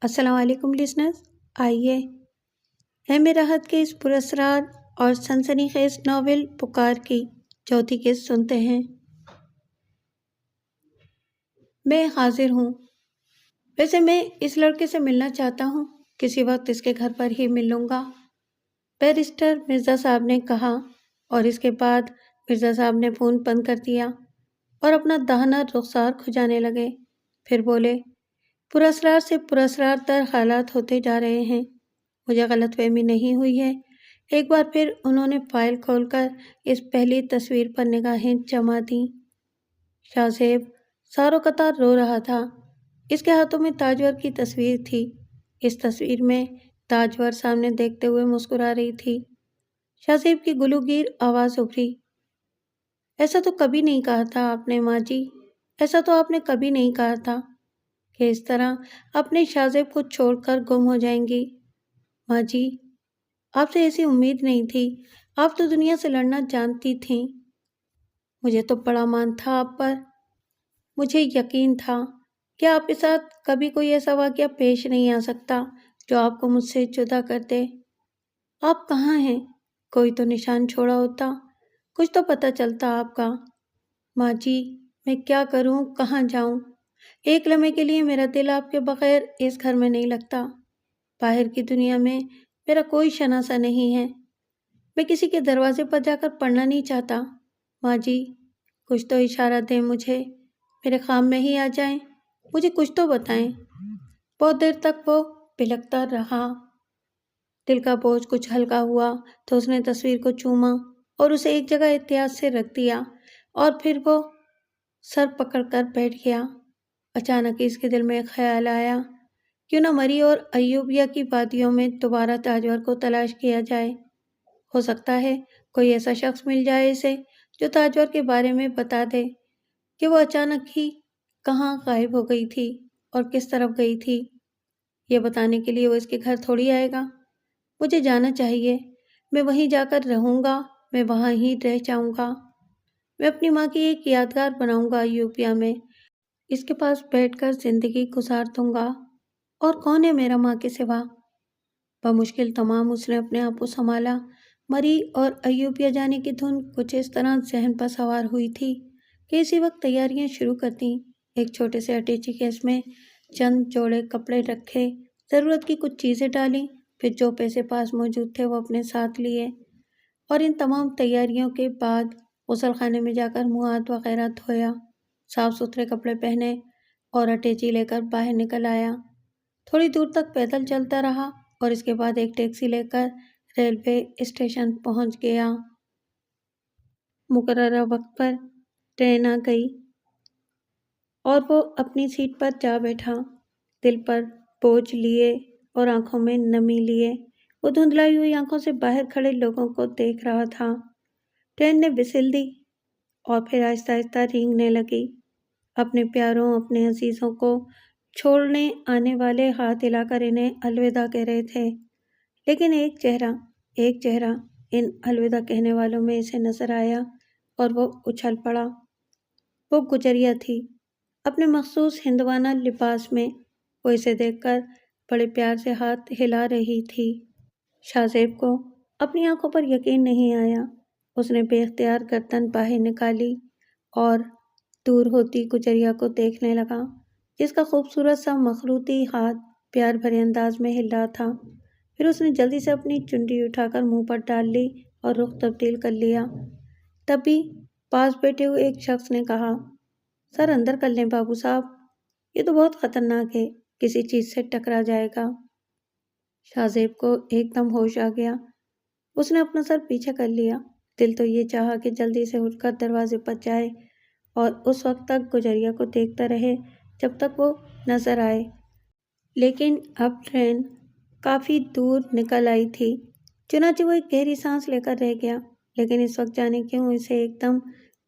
السلام علیکم لسنرز، آئیے اہم راحت کے اس پراسرار اور سنسنی خیز ناول پکار کی چوتھی قسط سنتے ہیں۔ میں حاضر ہوں۔ ویسے میں اس لڑکے سے ملنا چاہتا ہوں، کسی وقت اس کے گھر پر ہی مل لوں گا، بیرسٹر مرزا صاحب نے کہا، اور اس کے بعد مرزا صاحب نے فون بند کر دیا اور اپنا داہنا رخسار کھجانے لگے۔ پھر بولے، پراسرار سے پراسرار تر حالات ہوتے جا رہے ہیں، مجھے غلط فہمی نہیں ہوئی ہے۔ ایک بار پھر انہوں نے فائل کھول کر اس پہلی تصویر پر نگاہیں جما دیں۔ شاہ زیب ساروں قطار رو رہا تھا۔ اس کے ہاتھوں میں تاجور کی تصویر تھی۔ اس تصویر میں تاجور سامنے دیکھتے ہوئے مسکرا رہی تھی۔ شاہ زیب کی گلوگیر آواز ابھری، ایسا تو کبھی نہیں کہا تھا آپ نے ماں جی، ایسا تو آپ نے کبھی نہیں کہا تھا کہ اس طرح اپنے شاہ زیب کو چھوڑ کر گم ہو جائیں گی۔ ماں جی، آپ سے ایسی امید نہیں تھی، آپ تو دنیا سے لڑنا جانتی تھیں۔ مجھے تو بڑا مان تھا آپ پر، مجھے یقین تھا کہ آپ کے ساتھ کبھی کوئی ایسا واقعہ پیش نہیں آ سکتا جو آپ کو مجھ سے جدا کر دے۔ آپ کہاں ہیں؟ کوئی تو نشان چھوڑا ہوتا، کچھ تو پتہ چلتا آپ کا۔ ماں جی، میں کیا کروں، کہاں جاؤں؟ ایک لمحے کے لیے میرا دل آپ کے بغیر اس گھر میں نہیں لگتا۔ باہر کی دنیا میں میرا کوئی شناسہ نہیں ہے، میں کسی کے دروازے پر جا کر پڑھنا نہیں چاہتا۔ ماں جی، کچھ تو اشارہ دیں مجھے، میرے خواب میں ہی آ جائیں، مجھے کچھ تو بتائیں۔ بہت دیر تک وہ بلکتا رہا۔ دل کا بوجھ کچھ ہلکا ہوا تو اس نے تصویر کو چوما اور اسے ایک جگہ احتیاط سے رکھ دیا، اور پھر وہ سر پکڑ کر بیٹھ گیا۔ اچانک اس کے دل میں ایک خیال آیا، کیوں نہ مری اور ایوبیہ کی وادیوں میں دوبارہ تاجور کو تلاش کیا جائے۔ ہو سکتا ہے کوئی ایسا شخص مل جائے اسے جو تاجور کے بارے میں بتا دے کہ وہ اچانک ہی کہاں غائب ہو گئی تھی اور کس طرف گئی تھی۔ یہ بتانے کے لیے وہ اس کے گھر تھوڑی آئے گا۔ مجھے جانا چاہیے، میں وہیں جا کر رہوں گا، میں وہاں ہی رہ جاؤں گا۔ میں اپنی ماں کی ایک یادگار بناؤں گا ایوپیا میں، اس کے پاس بیٹھ کر زندگی گزار دوں گا، اور کون ہے میرا ماں کے سوا؟ بمشکل تمام اس نے اپنے آپ کو سنبھالا۔ مری اور ایوپیا جانے کی دھن کچھ اس طرح ذہن پر سوار ہوئی تھی کہ اسی وقت تیاریاں شروع کر دیں۔ ایک چھوٹے سے اٹیچی کیس میں چند جوڑے کپڑے رکھے، ضرورت کی کچھ چیزیں ڈالیں، پھر جو پیسے پاس موجود تھے وہ اپنے ساتھ لیے، اور ان تمام تیاریوں کے بعد غسل خانے میں جا کر منہ ہاتھ وغیرہ دھویا، صاف ستھرے کپڑے پہنے اور اٹیچی لے کر باہر نکل آیا۔ تھوڑی دور تک پیدل چلتا رہا اور اس کے بعد ایک ٹیکسی لے کر ریلوے اسٹیشن پہنچ گیا۔ مقررہ وقت پر ٹرین آ گئی اور وہ اپنی سیٹ پر جا بیٹھا، دل پر بوجھ لیے اور آنکھوں میں نمی لیے۔ وہ دھندلائی ہوئی آنکھوں سے باہر کھڑے لوگوں کو دیکھ رہا تھا۔ ٹرین نے وسل دی اور پھر آہستہ آہستہ رینگنے لگی۔ اپنے پیاروں، اپنے عزیزوں کو چھوڑنے آنے والے ہاتھ ہلا کر انہیں الوداع کہہ رہے تھے، لیکن ایک چہرہ ان الوداع کہنے والوں میں اسے نظر آیا اور وہ اچھل پڑا۔ وہ گجریا تھی، اپنے مخصوص ہندوانہ لباس میں۔ وہ اسے دیکھ کر بڑے پیار سے ہاتھ ہلا رہی تھی۔ شاہ زیب کو اپنی آنکھوں پر یقین نہیں آیا۔ اس نے بے اختیار گردن باہر نکالی اور دور ہوتی گجریا کو دیکھنے لگا، جس کا خوبصورت سا مخروطی ہاتھ پیار بھرے انداز میں ہل رہا تھا۔ پھر اس نے جلدی سے اپنی چنڈی اٹھا کر منہ پر ڈال لی اور رخ تبدیل کر لیا۔ تبھی پاس بیٹھے ہوئے ایک شخص نے کہا، سر اندر کر لیں بابو صاحب، یہ تو بہت خطرناک ہے، کسی چیز سے ٹکرا جائے گا۔ شاہ زیب کو ایک دم ہوش آ گیا۔ اس نے اپنا سر پیچھے کر لیا۔ دل تو یہ چاہا کہ جلدی سے اٹھ کر دروازے پر جائے اور اس وقت تک گجریا کو دیکھتا رہے جب تک وہ نظر آئے، لیکن اب ٹرین کافی دور نکل آئی تھی، چنانچہ وہ ایک گہری سانس لے کر رہ گیا۔ لیکن اس وقت جانے کیوں اسے ایک دم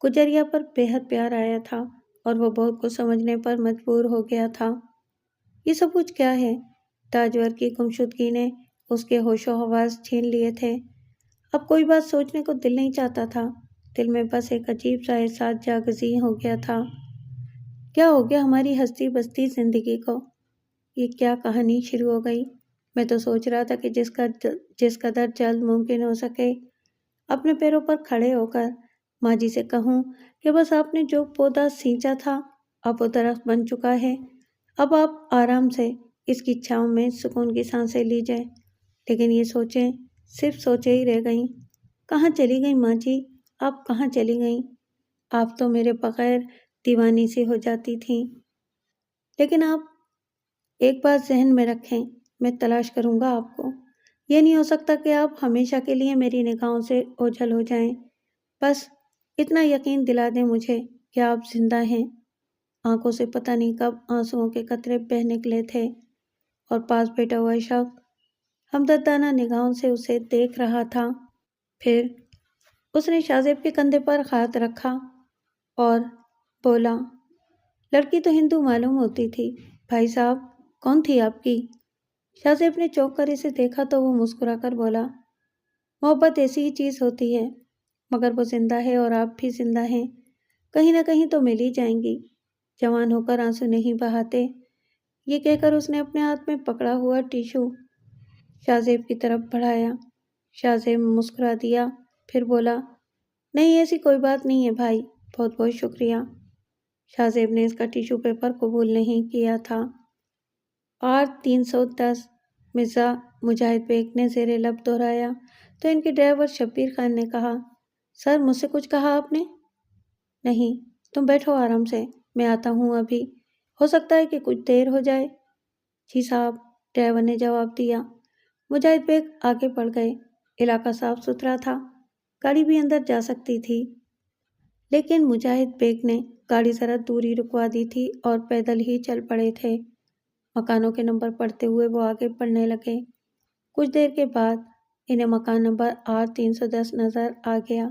گجریا پر بے حد پیار آیا تھا اور وہ بہت کچھ سمجھنے پر مجبور ہو گیا تھا۔ یہ سب کچھ کیا ہے؟ تاجور کی گمشدگی نے اس کے ہوش و حواس چھین لیے تھے۔ اب کوئی بات سوچنے کو دل نہیں چاہتا تھا، دل میں بس ایک عجیب سا احساس جاگزیں ہو گیا تھا۔ کیا ہو گیا ہماری ہستی بستی زندگی کو؟ یہ کیا کہانی شروع ہو گئی؟ میں تو سوچ رہا تھا کہ جس قدر جلد ممکن ہو سکے اپنے پیروں پر کھڑے ہو کر ماں جی سے کہوں کہ بس آپ نے جو پودا سینچا تھا اب وہ درخت بن چکا ہے، اب آپ آرام سے اس کی چھاؤں میں سکون کی سانسیں لیجئے۔ لیکن یہ سوچیں صرف سوچیں ہی رہ گئیں۔ کہاں چلی گئی ماں جی؟ آپ کہاں چلی گئیں؟ آپ تو میرے بغیر دیوانی سی ہو جاتی تھیں۔ لیکن آپ ایک بات ذہن میں رکھیں، میں تلاش کروں گا آپ کو۔ یہ نہیں ہو سکتا کہ آپ ہمیشہ کے لیے میری نگاہوں سے اوجھل ہو جائیں۔ بس اتنا یقین دلا دیں مجھے کہ آپ زندہ ہیں۔ آنکھوں سے پتہ نہیں کب آنسوؤں کے قطرے بہہ نکلے تھے اور پاس بیٹھا ہوا شخص ہمدردانہ نگاہوں سے اسے دیکھ رہا تھا۔ پھر اس نے شاہ زیب کے کندھے پر ہاتھ رکھا اور بولا، لڑکی تو ہندو معلوم ہوتی تھی، بھائی صاحب کون تھی آپ کی؟ شاہ زیب نے چونک کر اسے دیکھا تو وہ مسکرا کر بولا، محبت ایسی ہی چیز ہوتی ہے، مگر وہ زندہ ہے اور آپ بھی زندہ ہیں، کہیں نہ کہیں تو مل ہی جائیں گی، جوان ہو کر آنسو نہیں بہاتے۔ یہ کہہ کر اس نے اپنے ہاتھ میں پکڑا ہوا ٹیشو شاہ زیب کی طرف بڑھایا۔ شاہ زیب مسکرا دیا، پھر بولا، نہیں ایسی کوئی بات نہیں ہے بھائی، بہت بہت شکریہ۔ شاہ زیب نے اس کا ٹیشو پیپر قبول نہیں کیا تھا۔ R310 مرزا مجاہد بیگ نے زیر لب دہرایا تو ان کے ڈرائیور شبیر خان نے کہا، سر مجھ سے کچھ کہا آپ نے؟ نہیں، تم بیٹھو آرام سے، میں آتا ہوں ابھی، ہو سکتا ہے کہ کچھ دیر ہو جائے۔ جی صاحب، ڈرائیور نے جواب دیا۔ مجاہد بیگ آگے بڑھ گئے۔ علاقہ صاف ستھرا تھا، گاڑی بھی اندر جا سکتی تھی، لیکن مجاہد بیگ نے گاڑی ذرا دوری رکوا دی تھی اور پیدل ہی چل پڑے تھے۔ مکانوں کے نمبر پڑھتے ہوئے وہ آگے بڑھنے لگے۔ کچھ دیر کے بعد انہیں مکان نمبر R310 نظر آ گیا،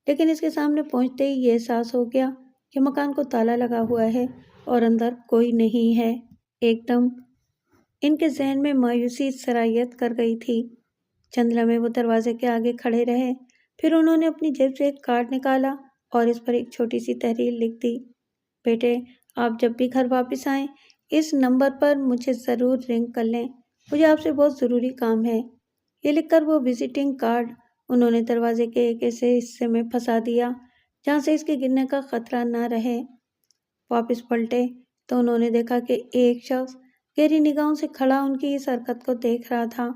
لیکن اس کے سامنے پہنچتے ہی یہ احساس ہو گیا کہ مکان کو تالا لگا ہوا ہے اور اندر کوئی نہیں ہے۔ ایک دم ان کے ذہن میں مایوسی سرایت کر گئی تھی۔ چند لمحے وہ دروازے کے آگے کھڑے رہے، پھر انہوں نے اپنی جیب سے ایک کارڈ نکالا اور اس پر ایک چھوٹی سی تحریر لکھ دی، بیٹے آپ جب بھی گھر واپس آئیں اس نمبر پر مجھے ضرور رنگ کر لیں، مجھے آپ سے بہت ضروری کام ہے۔ یہ لکھ کر وہ وزٹنگ کارڈ انہوں نے دروازے کے ایک ایسے حصے میں پھنسا دیا جہاں سے اس کے گرنے کا خطرہ نہ رہے۔ واپس پلٹے تو انہوں نے دیکھا کہ ایک شخص گہری نگاہوں سے کھڑا ان کی اس حرکت کو دیکھ رہا تھا،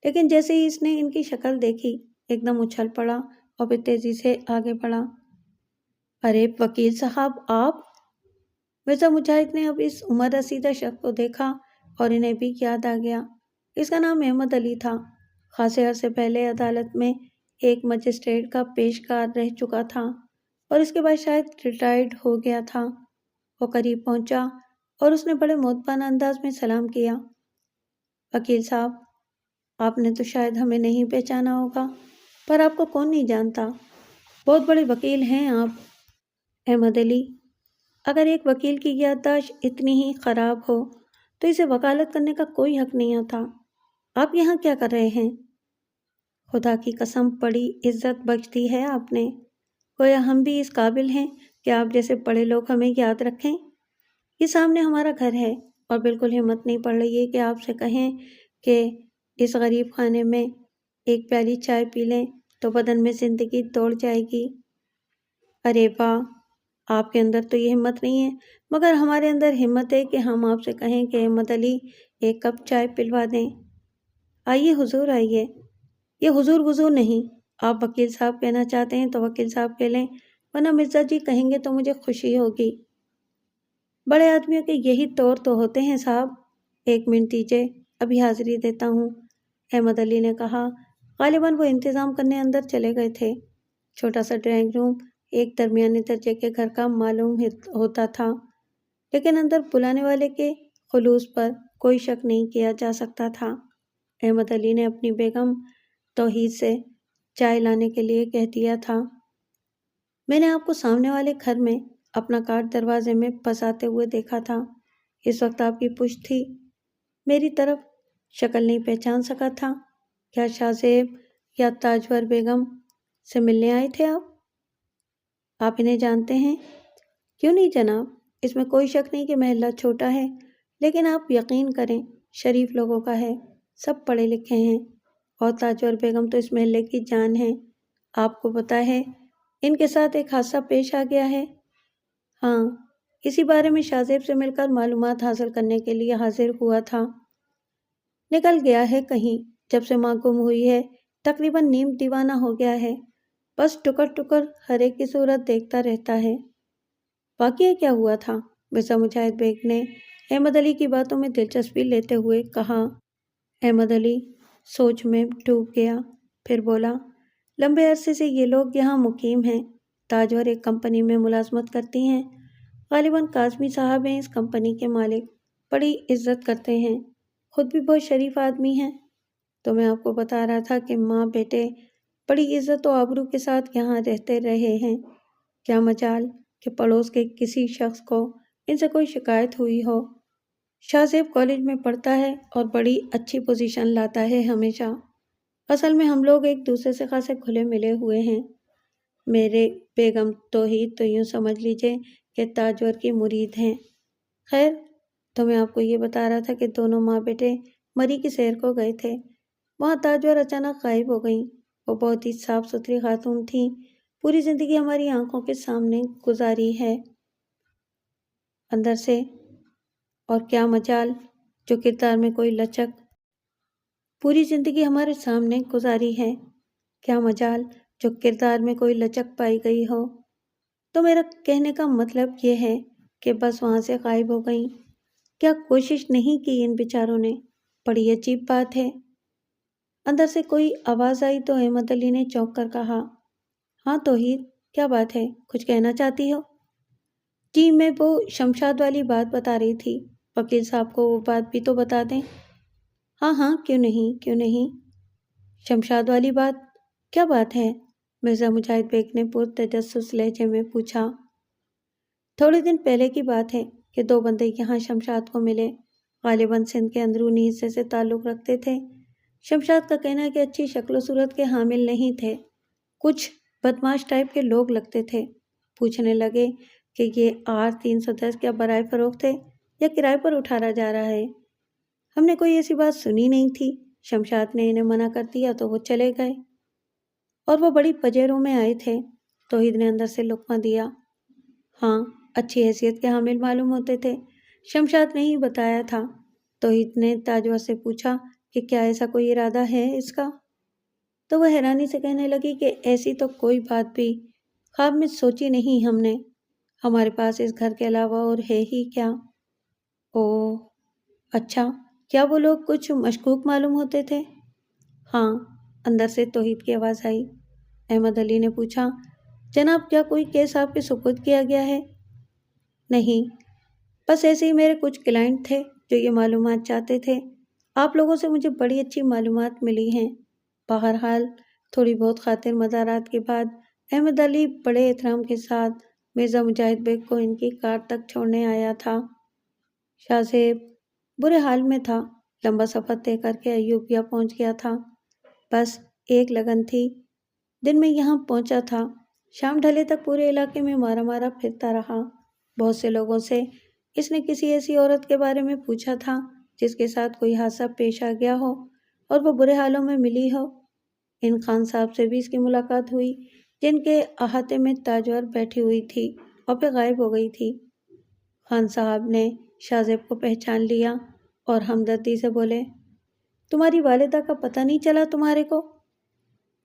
لیکن جیسے ہی اس نے ان کی شکل دیکھی ایک دم اچھل پڑا اور پھر تیزی سے آگے بڑھا۔ ارے وکیل صاحب آپ؟ مرزا مجاہد نے اب اس عمر رسیدہ شخص کو دیکھا اور انہیں بھی یاد آ گیا۔ اس کا نام احمد علی تھا، خاصے عرصے پہلے عدالت میں ایک مجسٹریٹ کا پیشکار رہ چکا تھا اور اس کے بعد شاید ریٹائرڈ ہو گیا تھا۔ وہ قریب پہنچا اور اس نے بڑے مؤدبانہ انداز میں سلام کیا۔ وکیل صاحب، آپ نے تو شاید ہمیں نہیں پہچانا ہوگا، پر آپ کو کون نہیں جانتا، بہت بڑے وکیل ہیں آپ۔ احمد علی، اگر ایک وکیل کی یادداشت اتنی ہی خراب ہو تو اسے وکالت کرنے کا کوئی حق نہیں ہوتا۔ آپ یہاں کیا کر رہے ہیں؟ خدا کی قسم بڑی عزت بخش دی ہے آپ نے، گویا ہم بھی اس قابل ہیں کہ آپ جیسے بڑے لوگ ہمیں یاد رکھیں۔ یہ سامنے ہمارا گھر ہے اور بالکل ہمت نہیں پڑ رہی ہے کہ آپ سے کہیں کہ اس غریب خانے میں ایک پیالی چائے پی لیں تو بدن میں زندگی دوڑ جائے گی۔ ارے واہ، آپ کے اندر تو یہ ہمت نہیں ہے، مگر ہمارے اندر ہمت ہے کہ ہم آپ سے کہیں کہ احمد علی ایک کپ چائے پلوا دیں۔ آئیے حضور آئیے۔ یہ حضور وضور نہیں، آپ وکیل صاحب کہنا چاہتے ہیں تو وکیل صاحب کہہ لیں، ورنہ مرزا جی کہیں گے تو مجھے خوشی ہوگی۔ بڑے آدمیوں کے یہی طور تو ہوتے ہیں صاحب۔ ایک منٹ دیجیے، ابھی حاضری دیتا ہوں، احمد علی نے کہا۔ غالباً وہ انتظام کرنے اندر چلے گئے تھے۔ چھوٹا سا ڈرائنگ روم ایک درمیانے درجے کے گھر کا معلوم ہوتا تھا، لیکن اندر بلانے والے کے خلوص پر کوئی شک نہیں کیا جا سکتا تھا۔ احمد علی نے اپنی بیگم توحید سے چائے لانے کے لیے کہہ دیا تھا۔ میں نے آپ کو سامنے والے گھر میں اپنا کارڈ دروازے میں پھنساتے ہوئے دیکھا تھا، اس وقت آپ کی پشت تھی، میری طرف شکل نہیں پہچان سکا تھا۔ کیا شاہ زیب یا تاجور بیگم سے ملنے آئے تھے آپ انہیں جانتے ہیں؟ کیوں نہیں جناب، اس میں کوئی شک نہیں کہ محلہ چھوٹا ہے، لیکن آپ یقین کریں شریف لوگوں کا ہے، سب پڑھے لکھے ہیں، اور تاجور بیگم تو اس محلے کی جان ہے۔ آپ کو پتہ ہے ان کے ساتھ ایک حادثہ پیش آ گیا ہے۔ ہاں، اسی بارے میں شاہ زیب سے مل کر معلومات حاصل کرنے کے لیے حاضر ہوا تھا۔ نکل گیا ہے کہیں، جب سے ماں گم ہوئی ہے تقریباً نیم دیوانہ ہو گیا ہے، بس ٹکر ٹکر ہر ایک کی صورت دیکھتا رہتا ہے۔ واقعہ کیا ہوا تھا؟ مرزا مجاہد بیگ نے احمد علی کی باتوں میں دلچسپی لیتے ہوئے کہا۔ احمد علی سوچ میں ڈوب گیا، پھر بولا، لمبے عرصے سے یہ لوگ یہاں مقیم ہیں، تاجور ایک کمپنی میں ملازمت کرتی ہیں، غالباً کاظمی صاحب ہیں اس کمپنی کے مالک، بڑی عزت کرتے ہیں، خود بھی بہت شریف آدمی ہیں۔ تو میں آپ کو بتا رہا تھا کہ ماں بیٹے بڑی عزت و آبرو کے ساتھ یہاں رہتے رہے ہیں، کیا مجال کہ پڑوس کے کسی شخص کو ان سے کوئی شکایت ہوئی ہو۔ شاہ زیب کالج میں پڑھتا ہے اور بڑی اچھی پوزیشن لاتا ہے ہمیشہ۔ اصل میں ہم لوگ ایک دوسرے سے خاصے کھلے ملے ہوئے ہیں۔ میرے بیگم توحید تو یوں سمجھ لیجئے کہ تاجور کی مرید ہیں۔ خیر، تو میں آپ کو یہ بتا رہا تھا کہ دونوں ماں بیٹے مری کی سیر کو گئے تھے، وہاں تاجور اچانک غائب ہو گئیں۔ وہ بہت ہی صاف ستھری خاتون تھیں، پوری زندگی ہماری آنکھوں کے سامنے گزاری ہے اندر سے، اور کیا مجال جو کردار میں کوئی لچک، پوری زندگی ہمارے سامنے گزاری ہے، کیا مجال جو کردار میں کوئی لچک پائی گئی ہو۔ تو میرا کہنے کا مطلب یہ ہے کہ بس وہاں سے غائب ہو گئیں، کیا کوشش نہیں کی ان بیچاروں نے؟ بڑی عجیب بات ہے۔ اندر سے کوئی آواز آئی تو احمد علی نے چونک کر کہا، ہاں توحید، کیا بات ہے، کچھ کہنا چاہتی ہو؟ جی، میں وہ شمشاد والی بات بتا رہی تھی، وکیل صاحب کو وہ بات بھی تو بتا دیں۔ ہاں ہاں، کیوں نہیں کیوں نہیں۔ شمشاد والی بات، کیا بات ہے؟ مرزا مجاہد بیگ نے پرتجسس لہجے میں پوچھا۔ تھوڑے دن پہلے کی بات ہے کہ دو بندے یہاں شمشاد کو ملے، غالباً سندھ کے اندرونی حصے سے تعلق رکھتے تھے۔ شمشاد کا کہنا ہے کہ اچھی شکل و صورت کے حامل نہیں تھے، کچھ بدماش ٹائپ کے لوگ لگتے تھے۔ پوچھنے لگے کہ یہ R310 کیا برائے فروخت ہے یا کرائے پر اٹھایا جا رہا ہے؟ ہم نے کوئی ایسی بات سنی نہیں تھی۔ شمشاد نے انہیں منع کر دیا تو وہ چلے گئے، اور وہ بڑی پجیروں میں آئے تھے۔ توحید نے اندر سے لقمہ دیا۔ ہاں، اچھی حیثیت کے حامل معلوم ہوتے تھے، شمشاد نے ہی بتایا تھا۔ توحید نے تاجور سے پوچھا کہ کیا ایسا کوئی ارادہ ہے اس کا؟ تو وہ حیرانی سے کہنے لگی کہ ایسی تو کوئی بات بھی خواب میں سوچی نہیں ہم نے، ہمارے پاس اس گھر کے علاوہ اور ہے ہی کیا۔ اوہ اچھا، کیا وہ لوگ کچھ مشکوک معلوم ہوتے تھے؟ ہاں، اندر سے توحید کی آواز آئی۔ احمد علی نے پوچھا، جناب کیا کوئی کیس آپ کے سپرد کیا گیا ہے؟ نہیں، بس ایسے ہی میرے کچھ کلائنٹ تھے جو یہ معلومات چاہتے تھے، آپ لوگوں سے مجھے بڑی اچھی معلومات ملی ہیں۔ بہرحال تھوڑی بہت خاطر مزارات کے بعد احمد علی بڑے احترام کے ساتھ مرزا مجاہد بیگ کو ان کی کار تک چھوڑنے آیا تھا۔ شاہ زیب برے حال میں تھا، لمبا سفر طے کر کے ایوبیا پہنچ گیا تھا، بس ایک لگن تھی، دن میں یہاں پہنچا تھا، شام ڈھلے تک پورے علاقے میں مارا مارا پھرتا رہا۔ بہت سے لوگوں سے اس نے کسی ایسی عورت کے بارے میں پوچھا تھا جس کے ساتھ کوئی حادثہ پیش آ گیا ہو اور وہ برے حالوں میں ملی ہو۔ ان خان صاحب سے بھی اس کی ملاقات ہوئی جن کے احاطے میں تاجور بیٹھی ہوئی تھی اور پھر غائب ہو گئی تھی۔ خان صاحب نے شاہ زیب کو پہچان لیا اور ہمدردی سے بولے، تمہاری والدہ کا پتہ نہیں چلا تمہارے کو؟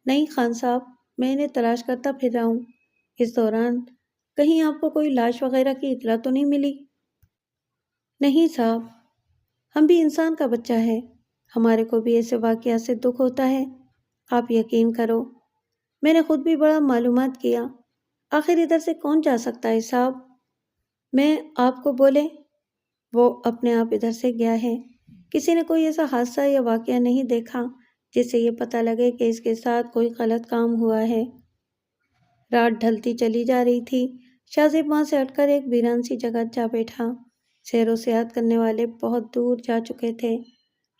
نہیں خان صاحب، میں انہیں تلاش کرتا پھر رہا ہوں، اس دوران کہیں آپ کو کوئی لاش وغیرہ کی اطلاع تو نہیں ملی؟ نہیں صاحب، ہم بھی انسان کا بچہ ہے، ہمارے کو بھی ایسے واقعات سے دکھ ہوتا ہے، آپ یقین کرو میں نے خود بھی بڑا معلومات کیا، آخر ادھر سے کون جا سکتا ہے صاحب؟ میں آپ کو بولے وہ اپنے آپ ادھر سے گیا ہے، کسی نے کوئی ایسا حادثہ یا واقعہ نہیں دیکھا جس سے یہ پتہ لگے کہ اس کے ساتھ کوئی غلط کام ہوا ہے۔ رات ڈھلتی چلی جا رہی تھی، شاہ زیب وہاں سے ہٹ کر ایک ویران سی جگہ جا بیٹھا۔ سیر و سیاحت کرنے والے بہت دور جا چکے تھے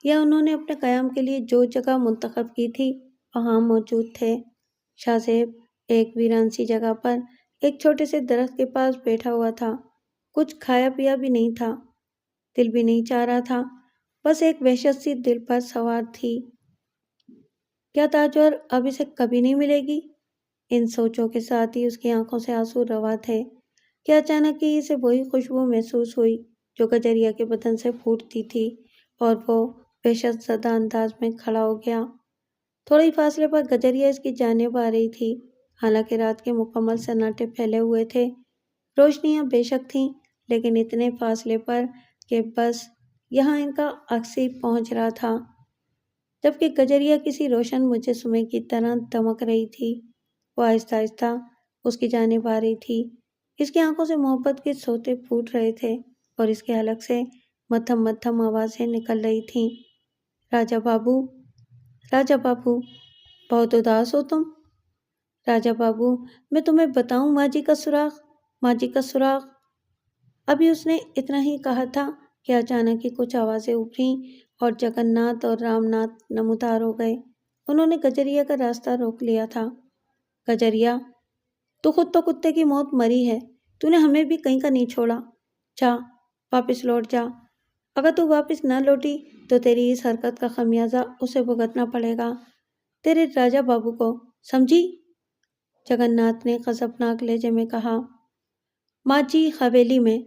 یا انہوں نے اپنے قیام کے لیے جو جگہ منتخب کی تھی وہاں موجود تھے۔ شاہ زیب ایک ویران سی جگہ پر ایک چھوٹے سے درخت کے پاس بیٹھا ہوا تھا، کچھ کھایا پیا بھی نہیں تھا، دل بھی نہیں چاہ رہا تھا، بس ایک وحشت سی دل پر سوار تھی۔ کیا تاجور اب اسے کبھی نہیں ملے گی؟ ان سوچوں کے ساتھ ہی اس کی آنکھوں سے آنسو روا تھے کہ اچانک ہی اسے وہی خوشبو محسوس ہوئی جو کجریا کے بدن سے پھوٹتی تھی، اور وہ وحشت زدہ انداز میں کھڑا ہو گیا۔ تھوڑے ہی فاصلے پر کجریا اس کی جانب آ رہی تھی، حالانکہ رات کے مکمل سناٹے پھیلے ہوئے تھے۔ روشنیاں بے شک تھیں، لیکن اتنے فاصلے پر کہ بس یہاں ان کا عکس ہی پہنچ رہا تھا، جبکہ کجریا کسی روشن مجسمے کی طرح دمک رہی تھی۔ وہ آہستہ آہستہ اس کی جانب آ رہی تھی، اس کی آنکھوں سے محبت کے سوتے پھوٹ رہے تھے اور اس کے حلق سے مدھم مدھم آوازیں نکل رہی تھیں۔ راجا بابو، راجا بابو، بہت اداس ہو تم؟ راجا بابو، میں تمہیں بتاؤں ماں جی کا سراغ، ماں جی کا سراغ۔ ابھی اس نے اتنا ہی کہا تھا کہ اچانک ہی کچھ آوازیں ابھریں اور جگن ناتھ اور رام ناتھ نمودار ہو گئے۔ انہوں نے کجریا کا راستہ روک لیا تھا۔ کجریا، تو خود تو کتے کی موت مری ہے، تو نے ہمیں بھی کہیں کا نہیں چھوڑا۔ جا، واپس لوٹ جا۔ اگر تو واپس نہ لوٹی تو تیری اس حرکت کا خمیازہ اسے بھگتنا پڑے گا، تیرے راجا بابو کو، سمجھی؟ جگن ناتھ نے غضبناک لہجے میں کہا۔ ماں جی حویلی میں۔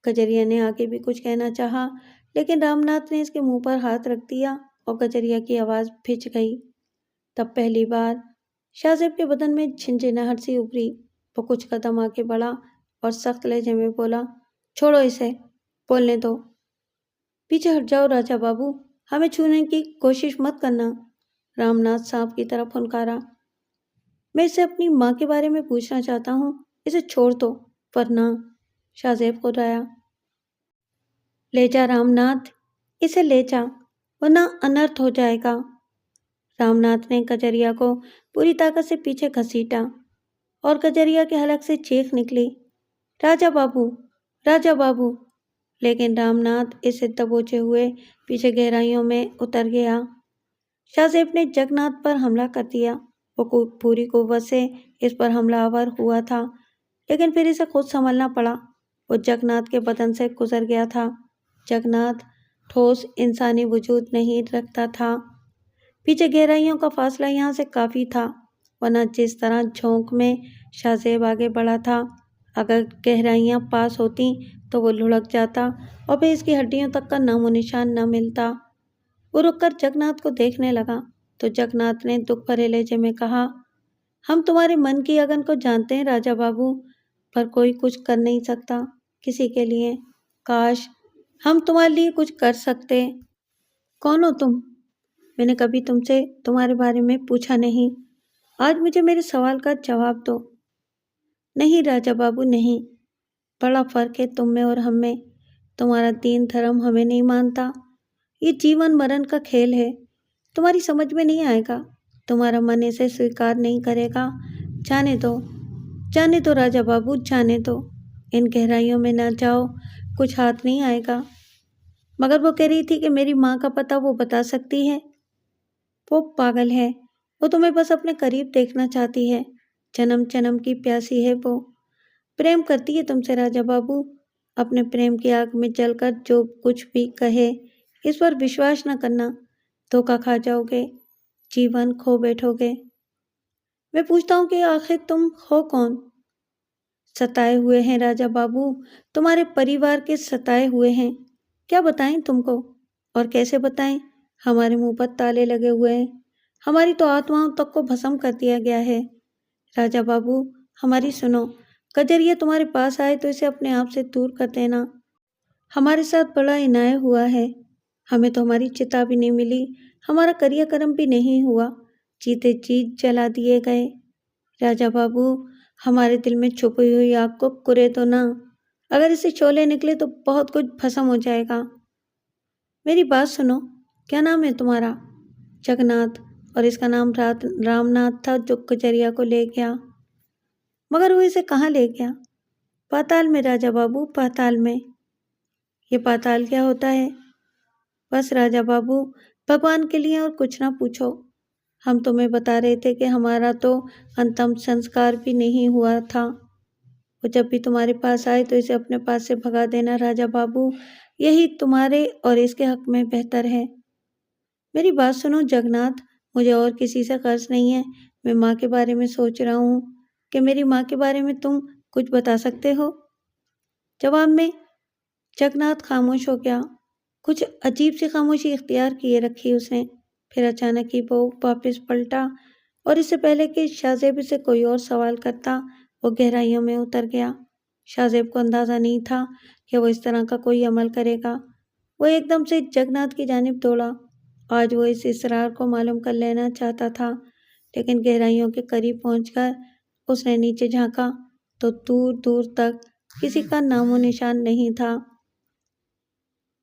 کجریا نے آگے بھی کچھ کہنا چاہا، لیکن رام ناتھ نے اس کے منہ پر ہاتھ رکھ دیا اور کجریا کی آواز پھچ گئی۔ تب پہلی بار شاہ زیب کے بدن میں جھنجھناہٹ سی ابھری۔ وہ کچھ قدم آگے بڑھا اور سخت لہجے میں بولا، چھوڑو اسے، بولنے دو۔ پیچھے ہٹ جاؤ راجا بابو، ہمیں چھونے کی کوشش مت کرنا، رام ناتھ سانپ کی طرح پھنکارا۔ میں اسے اپنی ماں کے بارے میں پوچھنا چاہتا ہوں، اسے چھوڑ دو، ورنہ، شاہ زیب خرایا۔ لے جا رام ناتھ، اسے لے جا، ورنہ انرتھ ہو جائے گا۔ رام ناتھ نے کجریا کو پوری طاقت سے پیچھے گھسیٹا اور کجریا کے حلق سے چیخ نکلی، راجا بابو، راجا بابو۔ لیکن رام ناتھ اسے دبوچے ہوئے پیچھے گہرائیوں میں اتر گیا۔ شاہ زیب نے جگ ناتھ پر حملہ کر دیا۔ وہ پوری قوت سے اس پر حملہ آور ہوا تھا، لیکن پھر اسے خود سنبھلنا پڑا۔ وہ جگ ناتھ کے بدن سے گزر گیا تھا۔ جگ ناتھ ٹھوس انسانی وجود نہیں رکھتا تھا۔ پیچھے گہرائیوں کا فاصلہ یہاں سے کافی تھا، ورنہ جس طرح جھونک میں شاہ زیب آگے بڑھا تھا، اگر گہرائیاں پاس ہوتی تو وہ لڑھک جاتا اور پھر اس کی ہڈیوں تک کا نام و نشان نہ ملتا۔ وہ رک کر جگ ناتھ کو دیکھنے لگا تو جگ ناتھ نے دکھ بھرے لہجے میں کہا، ہم تمہارے من کی اگن کو جانتے ہیں راجا بابو، پر کوئی کچھ کر نہیں سکتا کسی کے لیے۔ کاش ہم تمہارے لیے کچھ کر سکتے۔ کون ہو تم؟ میں نے کبھی تم سے تمہارے بارے میں پوچھا نہیں، آج مجھے میرے سوال کا جواب دو۔ نہیں راجا بابو، نہیں، بڑا فرق ہے تم میں اور ہم میں۔ تمہارا دین دھرم ہمیں نہیں مانتا، یہ جیون مرن کا کھیل ہے، تمہاری سمجھ میں نہیں آئے گا، تمہارا من اسے سویکار نہیں کرے گا۔ جانے دو، جانے دو راجا بابو، جانے دو، ان گہرائیوں میں نہ جاؤ، کچھ ہاتھ نہیں آئے گا۔ مگر وہ کہہ رہی تھی کہ میری ماں کا پتہ وہ بتا سکتی ہے۔ وہ پاگل ہے، وہ تمہیں بس اپنے قریب دیکھنا چاہتی ہے، جنم جنم کی پیاسی ہے وہ، پریم کرتی ہے تم سے راجا بابو۔ اپنے پریم کی آگ میں جل کر جو کچھ بھی کہے اس پر وشواس نہ کرنا، دھوکہ کھا جاؤ گے، جیون کھو بیٹھو گے۔ میں پوچھتا ہوں کہ آخر تم ہو کون؟ ستائے ہوئے ہیں راجا بابو، تمہارے پریوار کے ستائے ہوئے ہیں، کیا بتائیں تم کو، اور کیسے بتائیں؟ ہمارے منہ پر تالے لگے ہوئے ہیں، ہماری تو آتماؤں تک کو بھسم کر دیا گیا ہے۔ راجا بابو ہماری سنو، کجریا تمہارے پاس آئے تو اسے اپنے آپ سے دور کر دینا۔ ہمارے ساتھ بڑا انیائے ہوا ہے، ہمیں تو ہماری چتا بھی نہیں ملی، ہمارا کریا کرم بھی نہیں ہوا، جیتے جیت جلا دیے گئے۔ راجا بابو ہمارے دل میں چھپی ہوئی آگ کو کرے تو نہ، اگر اسے شعلے نکلے تو بہت کچھ بھسم ہو جائے گا۔ میری بات سنو، کیا نام ہے تمہارا؟ جگ ناتھ، اور اس کا نام رام ناتھ تھا جو کجریا کو لے گیا۔ مگر وہ اسے کہاں لے گیا؟ پاتال میں راجا بابو، پاتال میں۔ یہ پاتال کیا ہوتا ہے؟ بس راجا بابو، بھگوان کے لیے اور کچھ نہ پوچھو، ہم تمہیں بتا رہے تھے کہ ہمارا تو انتم سنسکار بھی نہیں ہوا تھا۔ وہ جب بھی تمہارے پاس آئے تو اسے اپنے پاس سے بھگا دینا راجا بابو، یہی تمہارے اور اس کے حق میں بہتر ہے۔ میری بات سنو جگناتھ، مجھے اور کسی سے قرض نہیں ہے، میں ماں کے بارے میں سوچ رہا ہوں کہ میری ماں کے بارے میں تم کچھ بتا سکتے ہو؟ جواب میں جگناتھ خاموش ہو گیا۔ کچھ عجیب سی خاموشی اختیار کیے رکھی اس نے، پھر اچانک ہی وہ واپس پلٹا اور اس سے پہلے کہ شاہ زیب سے کوئی اور سوال کرتا وہ گہرائیوں میں اتر گیا۔ شاہ زیب کو اندازہ نہیں تھا کہ وہ اس طرح کا کوئی عمل کرے گا۔ وہ ایک دم سے جگناتھ کی جانب دوڑا۔ آج وہ اس اسرار کو معلوم کر لینا چاہتا تھا، لیکن گہرائیوں کے قریب پہنچ کر اس نے نیچے جھانکا تو دور دور تک کسی کا نام و نشان نہیں تھا۔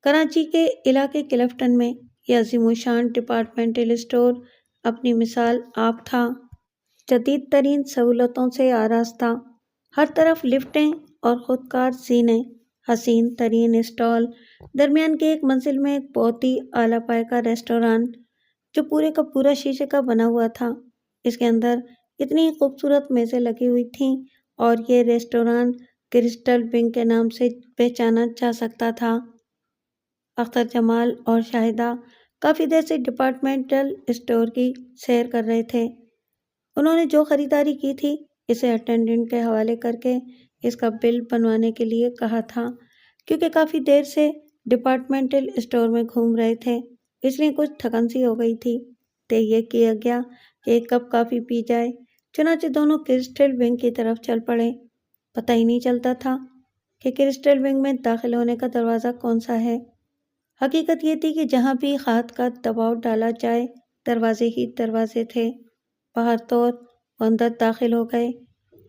کراچی کے علاقے کلفٹن میں یہ عظیم الشان ڈپارٹمنٹل اسٹور اپنی مثال آپ تھا، جدید ترین سہولتوں سے آراستہ، ہر طرف لفٹیں اور خودکار زینے، حسین ترین اسٹال، درمیان کی ایک منزل میں ایک بہت ہی اعلیٰ پائے کا ریسٹورانٹ جو پورے کا پورا شیشے کا بنا ہوا تھا۔ اس کے اندر اتنی خوبصورت میزیں لگی ہوئی تھیں اور یہ ریسٹورانٹ کرسٹل ونگ کے نام سے پہچانا جا سکتا تھا۔ اختر جمال اور شاہدہ کافی دیر سے ڈپارٹمنٹل اسٹور کی سیر کر رہے تھے۔ انہوں نے جو خریداری کی تھی اسے اٹینڈنٹ کے حوالے کر کے اس کا بل بنوانے کے لیے کہا تھا، کیونکہ کافی دیر سے ڈپارٹمنٹل اسٹور میں گھوم رہے تھے، اس لیے کچھ تھکن سی ہو گئی تھی۔ طے یہ کیا گیا کہ ایک کپ کافی پی جائے، چنانچہ دونوں کرسٹل ونگ کی طرف چل پڑے۔ پتہ ہی نہیں چلتا تھا کہ کرسٹل ونگ میں داخل ہونے کا دروازہ کون سا ہے۔ حقیقت یہ تھی کہ جہاں بھی ہاتھ کا دباؤ ڈالا جائے دروازے ہی دروازے تھے۔ باہر طور وہ اندر داخل ہو گئے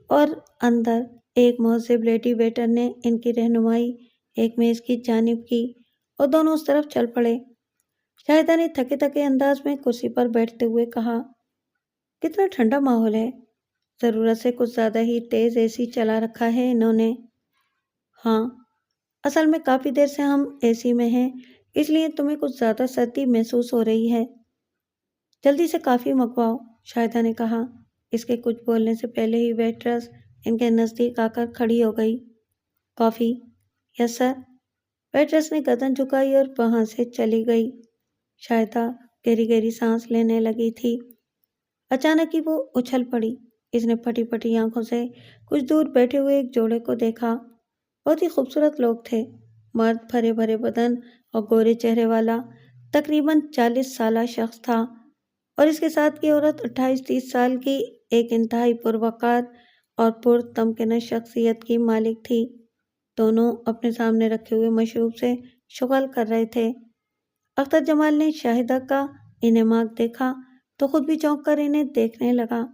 اور اندر ایک مہذب لیڈی ویٹر نے ان کی رہنمائی ایک میز کی جانب کی اور دونوں اس طرف چل پڑے۔ شاہدہ نے تھکے تھکے انداز میں کرسی پر بیٹھتے ہوئے کہا، کتنا ٹھنڈا ماحول ہے، ضرورت سے کچھ زیادہ ہی تیز اے سی چلا رکھا ہے انہوں نے۔ ہاں، اصل میں کافی دیر سے ہم اے سی میں ہیں، اس لیے تمہیں کچھ زیادہ سردی محسوس ہو رہی ہے۔ جلدی سے کافی منگواؤ، شاہدہ نے کہا۔ اس کے کچھ بولنے سے پہلے ہی ویٹرس ان کے نزدیک آ کر کھڑی ہو گئی۔ کافی؟ یس سر۔ ویٹرس نے گردن جھکائی اور وہاں سے چلی گئی۔ شاہدہ گہری گہری سانس لینے لگی تھی۔ اچانک ہی وہ اچھل پڑی۔ اس نے پھٹی پھٹی آنکھوں سے کچھ دور بیٹھے ہوئے ایک جوڑے کو دیکھا۔ بہت ہی خوبصورت لوگ تھے، مرد بھرے بھرے بدن اور گورے چہرے والا تقریباً 40 سالہ شخص تھا، اور اس کے ساتھ کی عورت 28-30 سال کی ایک انتہائی پروقار اور پرتمکنہ شخصیت کی مالک تھی۔ دونوں اپنے سامنے رکھے ہوئے مشروب سے شغل کر رہے تھے۔ اختر جمال نے شاہدہ کا انہماک دیکھا تو خود بھی چونک کر انہیں دیکھنے لگا۔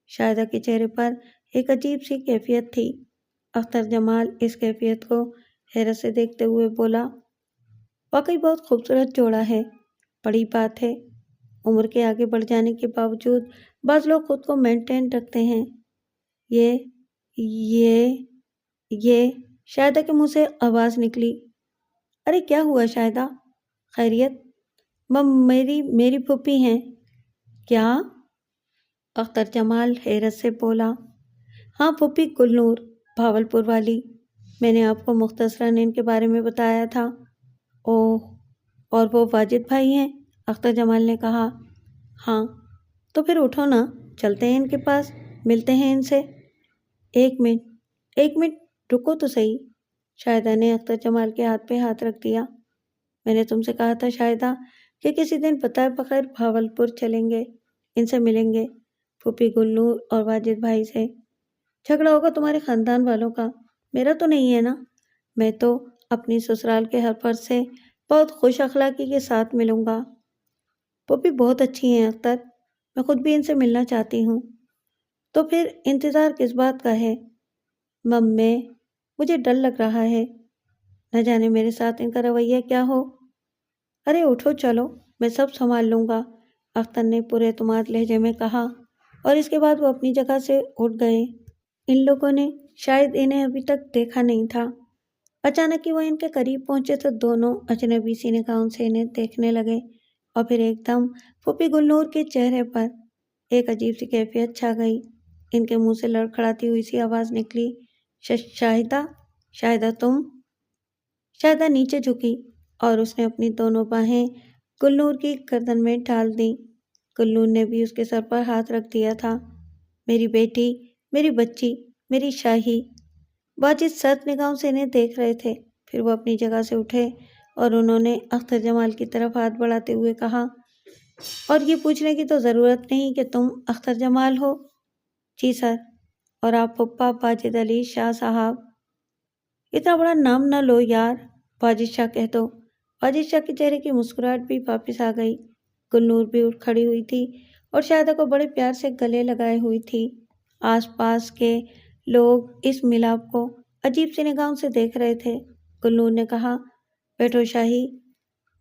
شاہدہ کے چہرے پر ایک عجیب سی کیفیت تھی۔ اختر جمال اس کیفیت کو حیرت سے دیکھتے ہوئے بولا، واقعی بہت خوبصورت جوڑا ہے، بڑی بات ہے۔ عمر کے آگے بڑھ جانے کے باوجود بعض لوگ خود کو مینٹین رکھتے ہیں۔ یہ شاہدہ کے منہ سے آواز نکلی۔ ارے کیا ہوا شاہدہ؟ خیریت؟ میری پھوپھی ہیں۔ کیا؟ اختر جمال حیرت سے بولا۔ ہاں، پھوپھی گلنور، بھاولپور والی۔ میں نے آپ کو مختصراً ان کے بارے میں بتایا تھا۔ اوہ، اور وہ واجد بھائی ہیں؟ اختر جمال نے کہا۔ ہاں، تو پھر اٹھو نا، چلتے ہیں ان کے پاس، ملتے ہیں ان سے۔ ایک منٹ رکو تو صحیح۔ شاہدہ نے اختر جمال کے ہاتھ پہ ہاتھ رکھ دیا۔ میں نے تم سے کہا تھا شاہدہ کہ کسی دن بتائے بغیر بھاولپور چلیں گے، ان سے ملیں گے، پھوپھی گلنور اور واجد بھائی سے۔ جھگڑا ہوگا تمہارے خاندان والوں کا، میرا تو نہیں ہے نا۔ میں تو اپنی سسرال کے ہر فرد سے بہت خوش اخلاقی کے ساتھ ملوں گا۔ پھوپھی بہت اچھی ہیں اختر، میں خود بھی ان سے ملنا چاہتی ہوں۔ تو پھر انتظار کس بات کا ہے؟ مجھے ڈر لگ رہا ہے، نہ جانے میرے ساتھ ان کا رویہ کیا ہو۔ ارے اٹھو چلو، میں سب سنبھال لوں گا، اختر نے پورے اعتماد لہجے میں کہا، اور اس کے بعد وہ اپنی جگہ سے اٹھ گئے۔ ان لوگوں نے شاید انہیں ابھی تک دیکھا نہیں تھا۔ اچانک ہی وہ ان کے قریب پہنچے تو دونوں اجنبی سی نگاہوں سے انہیں دیکھنے لگے، اور پھر ایک دم پھوپھی گلنور کے چہرے پر ایک عجیب سی کیفیت چھا گئی۔ ان کے منہ سے لڑکھڑاتی ہوئی سی آواز نکلی، شاہدہ شاہدہ تم؟ شاہدہ نیچے جھکی اور اس نے اپنی دونوں باہیں گلنور کی گردن میں ڈال دیں۔ گلنور نے بھی اس کے سر پر ہاتھ رکھ دیا تھا۔ میری بیٹی، میری بچی، میری شاہی۔ واجد سرد نگاہوں سے انہیں دیکھ رہے تھے۔ پھر وہ اپنی جگہ سے اٹھے اور انہوں نے اختر جمال کی طرف ہاتھ بڑھاتے ہوئے کہا، اور یہ پوچھنے کی تو ضرورت نہیں کہ تم اختر جمال ہو؟ جی سر۔ اور آپ پھپھا واجد علی شاہ صاحب؟ اتنا بڑا نام نہ لو یار، واجد شاہ کہہ دو۔ واجد شاہ کے چہرے کی مسکراہٹ بھی واپس آ گئی۔ گلنور بھی اٹھ کھڑی ہوئی تھی اور شاہدہ کو بڑے پیار سے گلے لگائے ہوئی تھی۔ آس پاس کے لوگ اس ملاپ کو عجیب سی نگاہوں سے دیکھ رہے تھے۔ گلنور نے کہا، بیٹھو شاہی۔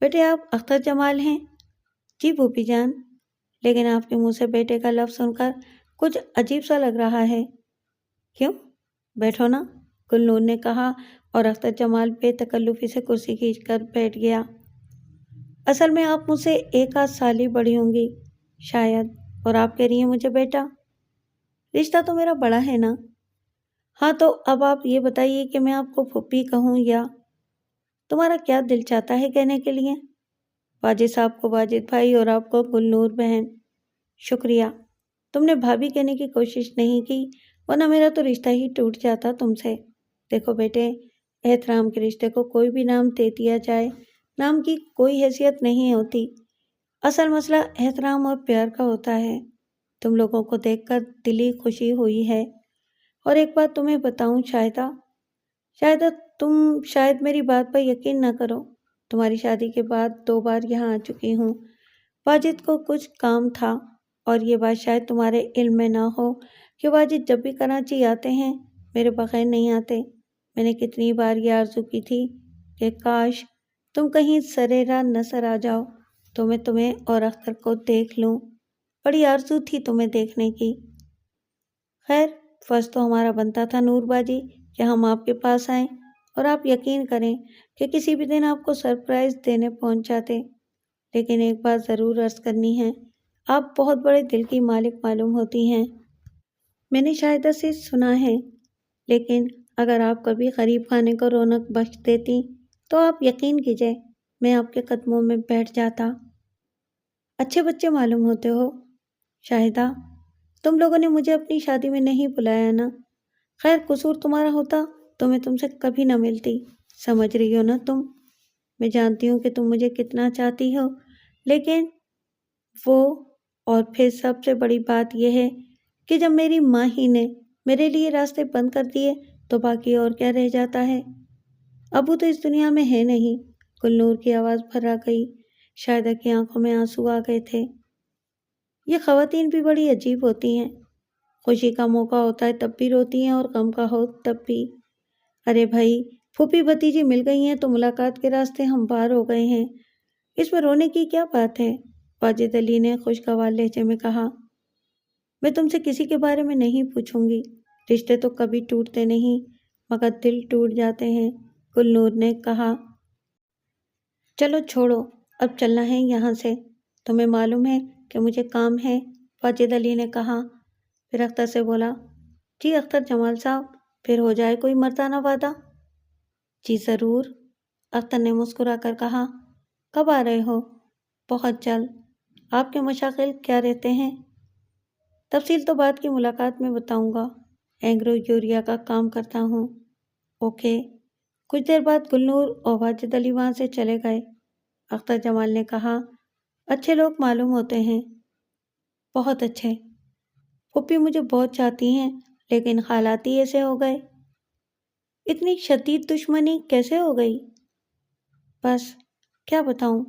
بیٹے آپ اختر جمال ہیں؟ جی پھوپھی جان، لیکن آپ کے منہ سے بیٹے کا لفظ سن کر کچھ عجیب سا لگ رہا ہے۔ کیوں؟ بیٹھو نا، گلنور نے کہا اور اختر جمال بے تکلفی سے کرسی کھینچ کر بیٹھ گیا۔ اصل میں آپ مجھ سے 1 آدھ سال ہی بڑی ہوں گی شاید، اور آپ کہہ رہی ہیں مجھے بیٹا۔ رشتہ تو میرا بڑا ہے نا۔ ہاں تو اب آپ یہ بتائیے کہ میں آپ کو پھوپھی کہوں یا تمہارا کیا دل چاہتا ہے کہنے کے لیے؟ واجد صاحب کو واجد بھائی اور آپ کو گلنور بہن۔ شکریہ، تم نے بھابھی کہنے کی کوشش نہیں کی، ورنہ میرا تو رشتہ ہی ٹوٹ جاتا تم سے۔ دیکھو بیٹے، احترام کے رشتے کو کوئی بھی نام دے دیا جائے، نام کی کوئی حیثیت نہیں ہوتی۔ اصل مسئلہ احترام اور پیار کا ہوتا ہے۔ تم لوگوں کو دیکھ کر دلی خوشی ہوئی ہے۔ اور ایک بات تمہیں بتاؤں شاہدہ تم شاید میری بات پر یقین نہ کرو، تمہاری شادی کے بعد 2 بار یہاں آ چکی ہوں۔ واجد کو کچھ کام تھا، اور یہ بات شاید تمہارے علم میں نہ ہو کہ واجد جب بھی کراچی آتے ہیں میرے بغیر نہیں آتے۔ میں نے کتنی بار یہ آرزو کی تھی کہ کاش تم کہیں سرے راہ نظر آ جاؤ تو میں تمہیں اور اختر کو دیکھ لوں۔ بڑی آرزو تھی تمہیں دیکھنے کی۔ خیر، فرض تو ہمارا بنتا تھا نور باجی کہ ہم آپ کے پاس آئیں، اور آپ یقین کریں کہ کسی بھی دن آپ کو سرپرائز دینے پہنچ جاتے۔ لیکن ایک بات ضرور عرض کرنی ہے، آپ بہت بڑے دل کی مالک معلوم ہوتی ہیں۔ میں نے شاہدہ سے سنا ہے، لیکن اگر آپ کبھی غریب خانے کو رونق بخش دیتی تو آپ یقین کیجئے میں آپ کے قدموں میں بیٹھ جاتا۔ اچھے بچے معلوم ہوتے ہو شاہدہ۔ تم لوگوں نے مجھے اپنی شادی میں نہیں بلایا نا؟ خیر، قصور تمہارا ہوتا تو میں تم سے کبھی نہ ملتی، سمجھ رہی ہو نا تم؟ میں جانتی ہوں کہ تم مجھے کتنا چاہتی ہو، لیکن وہ، اور پھر سب سے بڑی بات یہ ہے کہ جب میری ماں ہی نے میرے لیے راستے بند کر دیے تو باقی اور کیا رہ جاتا ہے؟ ابو تو اس دنیا میں ہے نہیں۔ گلنور کی آواز بھر آ گئی۔ شاہدہ کی آنکھوں میں آنسو آ گئے تھے۔ یہ خواتین بھی بڑی عجیب ہوتی ہیں، خوشی کا موقع ہوتا ہے تب بھی روتی ہیں، اور غم کا ہو تب بھی۔ ارے بھائی، پھوپھی بھتیجی مل گئی ہیں تو ملاقات کے راستے ہموار ہو گئے ہیں، اس میں رونے کی کیا بات ہے؟ واجد علی نے خوشگوار لہجے میں کہا۔ میں تم سے کسی کے بارے میں نہیں پوچھوں گی، رشتے تو کبھی ٹوٹتے نہیں مگر دل ٹوٹ جاتے ہیں، گلنور نے کہا۔ چلو چھوڑو، اب چلنا ہے یہاں سے، تمہیں معلوم ہے کہ مجھے کام ہے، واجد علی نے کہا۔ پھر اختر سے بولا، جی اختر جمال صاحب، پھر ہو جائے کوئی مردانہ وعدہ؟ جی ضرور، اختر نے مسکرا کر کہا۔ کب آ رہے ہو؟ بہت جلد۔ آپ کے مشاغل کیا رہتے ہیں؟ تفصیل تو بعد کی ملاقات میں بتاؤں گا، اینگرو یوریا کا کام کرتا ہوں۔ اوکے۔ کچھ دیر بعد گلنور اور واجد علی وہاں سے چلے گئے۔ اختر جمال نے کہا، اچھے لوگ معلوم ہوتے ہیں۔ بہت اچھے۔ پھوپھی مجھے بہت چاہتی ہیں، لیکن حالات ہی ایسے ہو گئے۔ اتنی شدید دشمنی کیسے ہو گئی؟ بس کیا بتاؤں،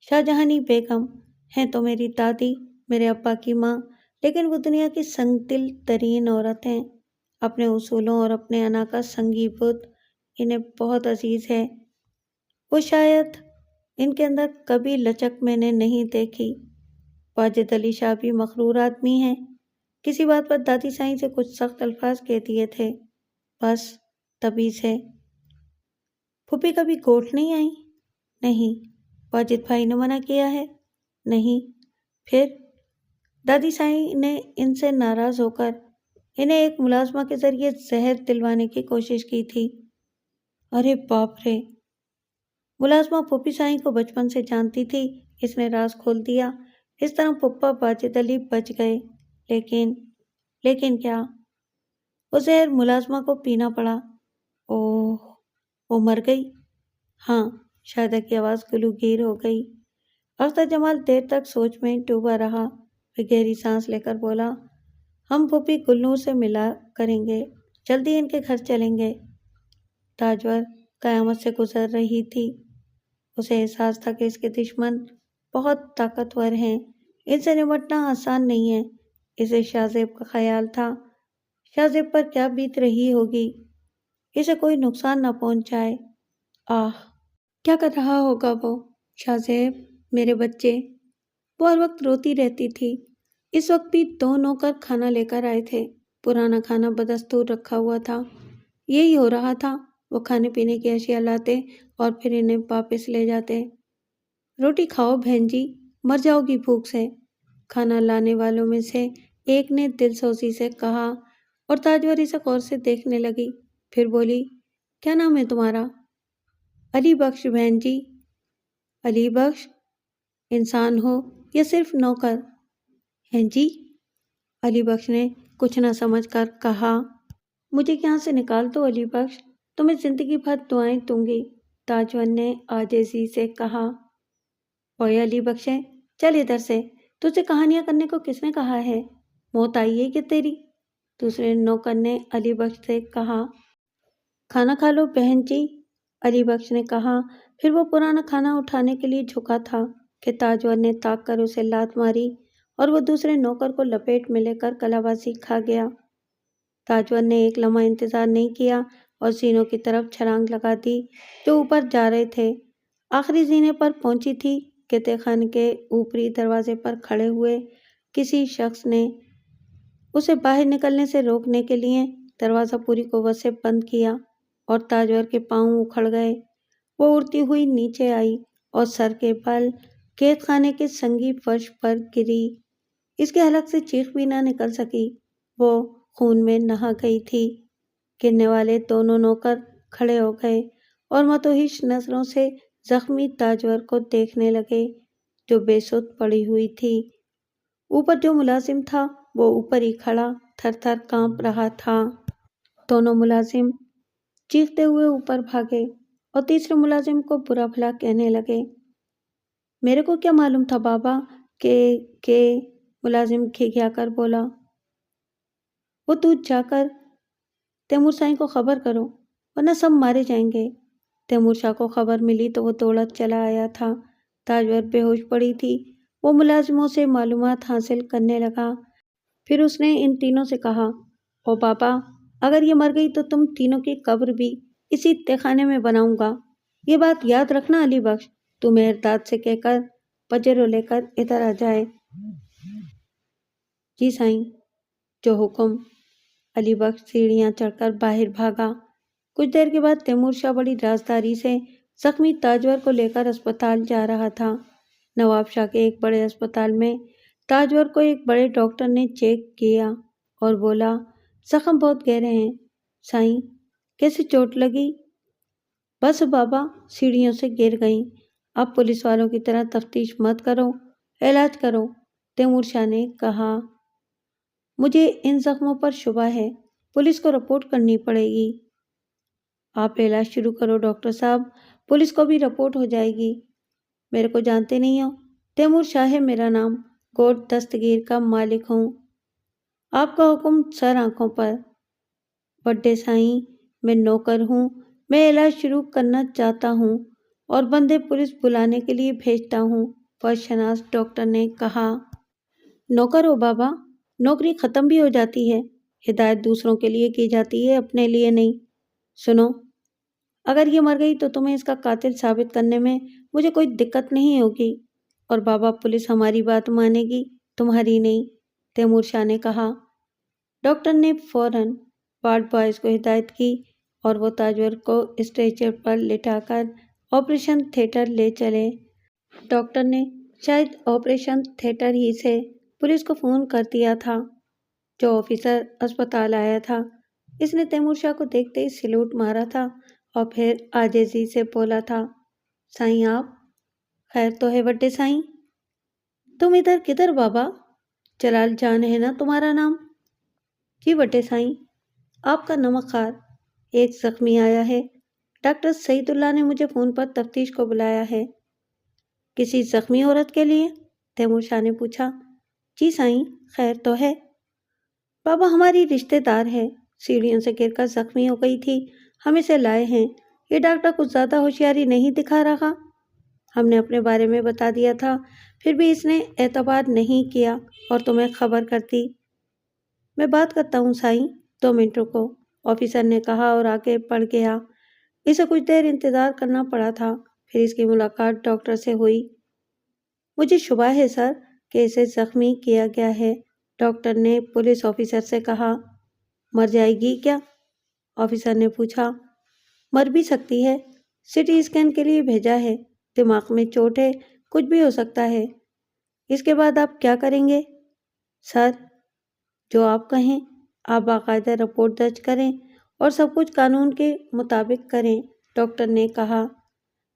شاہجہانی بیگم ہیں تو میری دادی، میرے ابا کی ماں، لیکن وہ دنیا کی سنگ دل ترین عورت ہیں، اپنے اصولوں اور اپنے انا کا سنگی بت انہیں بہت عزیز ہے۔ وہ شاید ان کے اندر کبھی لچک میں نے نہیں دیکھی۔ واجد علی شاہ بھی مغرور آدمی ہیں، کسی بات پر دادی سائیں سے کچھ سخت الفاظ کہہ دیے تھے، بس تبھی سے۔ پھوپھی کبھی گوٹھ نہیں آئی؟ نہیں۔ واجد بھائی نے منع کیا ہے؟ نہیں۔ پھر دادی سائیں نے ان سے ناراض ہو کر انہیں ایک ملازمہ کے ذریعے زہر دلوانے کی کوشش کی تھی۔ ارے باپ رے! ملازمہ پھوپھی سائیں کو بچپن سے جانتی تھی، اس نے راز کھول دیا۔ اس طرح پپا باجد علی بچ گئے، لیکن کیا؟ وہ زہر ملازمہ کو پینا پڑا۔ اوہ، وہ مر گئی؟ ہاں، شاہدہ کی آواز گلوگیر ہو گئی۔ اختر جمال دیر تک سوچ میں ڈوبا رہا، پھر گہری سانس لے کر بولا، ہم پھوپھی گلنور سے ملا کریں گے، جلدی ان کے گھر چلیں گے۔ تاجور قیامت سے گزر رہی تھی۔ اسے احساس تھا کہ اس کے دشمن بہت طاقتور ہیں، ان سے نمٹنا آسان نہیں ہے۔ اسے شاہ زیب کا خیال تھا، شاہ زیب پر کیا بیت رہی ہوگی، اسے کوئی نقصان نہ پہنچائے۔ کیا کر رہا ہوگا وہ؟ شاہ زیب، میرے بچے۔ وہ ہر وقت روتی رہتی تھی۔ اس وقت بھی 2 نوکر کھانا لے کر آئے تھے۔ پرانا کھانا بدستور رکھا ہوا تھا۔ یہی ہو رہا تھا، وہ کھانے پینے کی اشیاء لاتے اور پھر انہیں واپس لے جاتے۔ روٹی کھاؤ بہن جی، مر جاؤ گی بھوک سے، کھانا لانے والوں میں سے ایک نے دل سوزی سے کہا، اور تاجور اسے غور سے دیکھنے لگی۔ پھر بولی، کیا نام ہے تمہارا؟ علی بخش بہن جی۔ علی بخش؟ انسان ہو یا صرف نوکر؟ ہیں جی؟ علی بخش نے کچھ نہ سمجھ کر کہا، مجھے یہاں سے نکال دو علی بخش، تمہیں زندگی بھر دعائیں دوں گی۔ تاجور نے عاجزی سے کہا، اوے علی بخش، چل ادھر سے، تجھے کہانیاں کرنے کو کس نے کہا ہے؟ موت آئی ہے کیا تیری؟ دوسرے نوکر نے علی بخش سے کہا۔ کھانا کھا لو بہن جی، علی بخش نے کہا۔ پھر وہ پرانا کھانا اٹھانے کے لیے جھکا تھا کہ تاجور نے تاک کر اسے لات ماری اور وہ دوسرے نوکر کو لپیٹ میں لے کر کلابازی کھا گیا۔ تاجور نے ایک لمحہ انتظار نہیں کیا اور زینوں کی طرف چھلانگ لگا دی جو اوپر جا رہے تھے۔ آخری زینے پر پہنچی تھی کہ تہہ خانے کے اوپری دروازے پر کھڑے ہوئے کسی شخص نے اسے باہر نکلنے سے روکنے کے لیے دروازہ پوری قوت سے بند کیا اور تاجور کے پاؤں اکھڑ گئے۔ وہ اڑتی ہوئی نیچے آئی اور سر کے بل قید خانے کے سنگی فرش پر گری۔ اس کے حلق سے چیخ بھی نہ نکل سکی، وہ خون میں نہا گئی تھی۔ گرنے والے دونوں نوکر کھڑے ہو گئے اور متوحش نظروں سے زخمی تاجور کو دیکھنے لگے جو بے سدھ پڑی ہوئی تھی۔ اوپر جو ملازم تھا وہ اوپر ہی کھڑا تھر تھر کانپ رہا تھا۔ دونوں ملازم چیختے ہوئے اوپر بھاگے اور تیسرے ملازم کو برا بھلا کہنے لگے۔ میرے کو کیا معلوم تھا بابا کہ ملازم کھگیا کر بولا، وہ تو جا کر تیمور سائیں کو خبر کرو ورنہ سب مارے جائیں گے۔ تیمور شاہ کو خبر ملی تو وہ دوڑت چلا آیا تھا۔ تاجور بے ہوش پڑی تھی۔ وہ ملازموں سے معلومات حاصل کرنے لگا۔ پھر اس نے ان تینوں سے کہا، او بابا، اگر یہ مر گئی تو تم تینوں کی قبر بھی اسی تہہ خانے میں بناؤں گا، یہ بات یاد رکھنا علی بخش۔ تو مہرداد سے کہہ کر پجرو لے کر ادھر آ جائے۔ جی سائیں، جو حکم۔ علی بخش سیڑھیاں چڑھ کر باہر بھاگا۔ کچھ دیر کے بعد تیمور شاہ بڑی رازداری سے زخمی تاجور کو لے کر اسپتال جا رہا تھا۔ نواب شاہ کے ایک بڑے اسپتال میں تاجور کو ایک بڑے ڈاکٹر نے چیک کیا اور بولا، زخم بہت گہرے ہیں۔ سائیں، کیسے چوٹ لگی؟ بس بابا، سیڑھیوں سے گر گئیں۔ اب پولیس والوں کی طرح تفتیش مت کرو، علاج کرو، تیمور شاہ نے کہا۔ مجھے ان زخموں پر شبہ ہے، پولیس کو رپورٹ کرنی پڑے گی۔ آپ علاج شروع کرو ڈاکٹر صاحب، پولیس کو بھی رپورٹ ہو جائے گی۔ میرے کو جانتے نہیں ہو؟ تیمور شاہ ہے میرا نام، کوٹ دستگیر کا مالک ہوں۔ آپ کا حکم سر آنکھوں پر۔ بڑے سائیں، میں نوکر ہوں، میں علاج شروع کرنا چاہتا ہوں اور بندے پولیس بلانے کے لیے بھیجتا ہوں، فرض شناس ڈاکٹر نے کہا۔ نوکر ہو بابا، نوکری ختم بھی ہو جاتی ہے، ہدایت دوسروں کے لیے کی جاتی ہے، اپنے لیے نہیں۔ سنو، اگر یہ مر گئی تو تمہیں اس کا قاتل ثابت کرنے میں مجھے کوئی دقت نہیں ہوگی، اور بابا پولیس ہماری بات مانے گی، تمہاری نہیں، تیمور شاہ نے کہا۔ ڈاکٹر نے فوراً وارڈ بوائز کو ہدایت کی اور وہ تاجور کو اسٹریچر پر لٹا کر آپریشن تھیٹر لے چلے۔ ڈاکٹر نے شاید آپریشن تھیٹر ہی سے پولیس کو فون کر دیا تھا۔ جو آفیسر اسپتال آیا تھا، اس نے تیمور شاہ کو دیکھتے ہی سلوٹ مارا تھا اور پھر عاجزی سے بولا تھا، سائیں آپ خیر تو ہے بٹے سائیں؟ تم ادھر کدھر بابا؟ جلال جان ہے نا تمہارا نام؟ جی بٹے سائیں، آپ کا نمک خار ایک زخمی آیا ہے، ڈاکٹر سعید اللہ نے مجھے فون پر تفتیش کو بلایا ہے۔ کسی زخمی عورت کے لیے؟ تیمور شاہ نے پوچھا۔ جی سائیں، خیر تو ہے؟ بابا ہماری رشتہ دار ہے، سیڑھیوں سے گر کر زخمی ہو گئی تھی، ہم اسے لائے ہیں۔ یہ ڈاکٹر کچھ زیادہ ہوشیاری نہیں دکھا رہا۔ ہم نے اپنے بارے میں بتا دیا تھا، پھر بھی اس نے اعتبار نہیں کیا اور تمہیں خبر کر دی۔ میں بات کرتا ہوں سائیں، 2 منٹ رکو، آفیسر نے کہا اور آگے بڑھ گیا۔ اسے کچھ دیر انتظار کرنا پڑا تھا، پھر اس کی ملاقات ڈاکٹر سے ہوئی۔ مجھے شبہ ہے سر کہ اسے زخمی کیا گیا ہے، ڈاکٹر نے پولیس آفیسر سے کہا۔ مر جائے گی کیا؟ آفیسر نے پوچھا۔ مر بھی سکتی ہے، سٹی اسکین کے لیے بھیجا ہے، دماغ میں چوٹ ہے، کچھ بھی ہو سکتا ہے۔ اس کے بعد آپ کیا کریں گے؟ سر جو آپ کہیں، آپ باقاعدہ رپورٹ درج کریں اور سب کچھ قانون کے مطابق کریں، ڈاکٹر نے کہا۔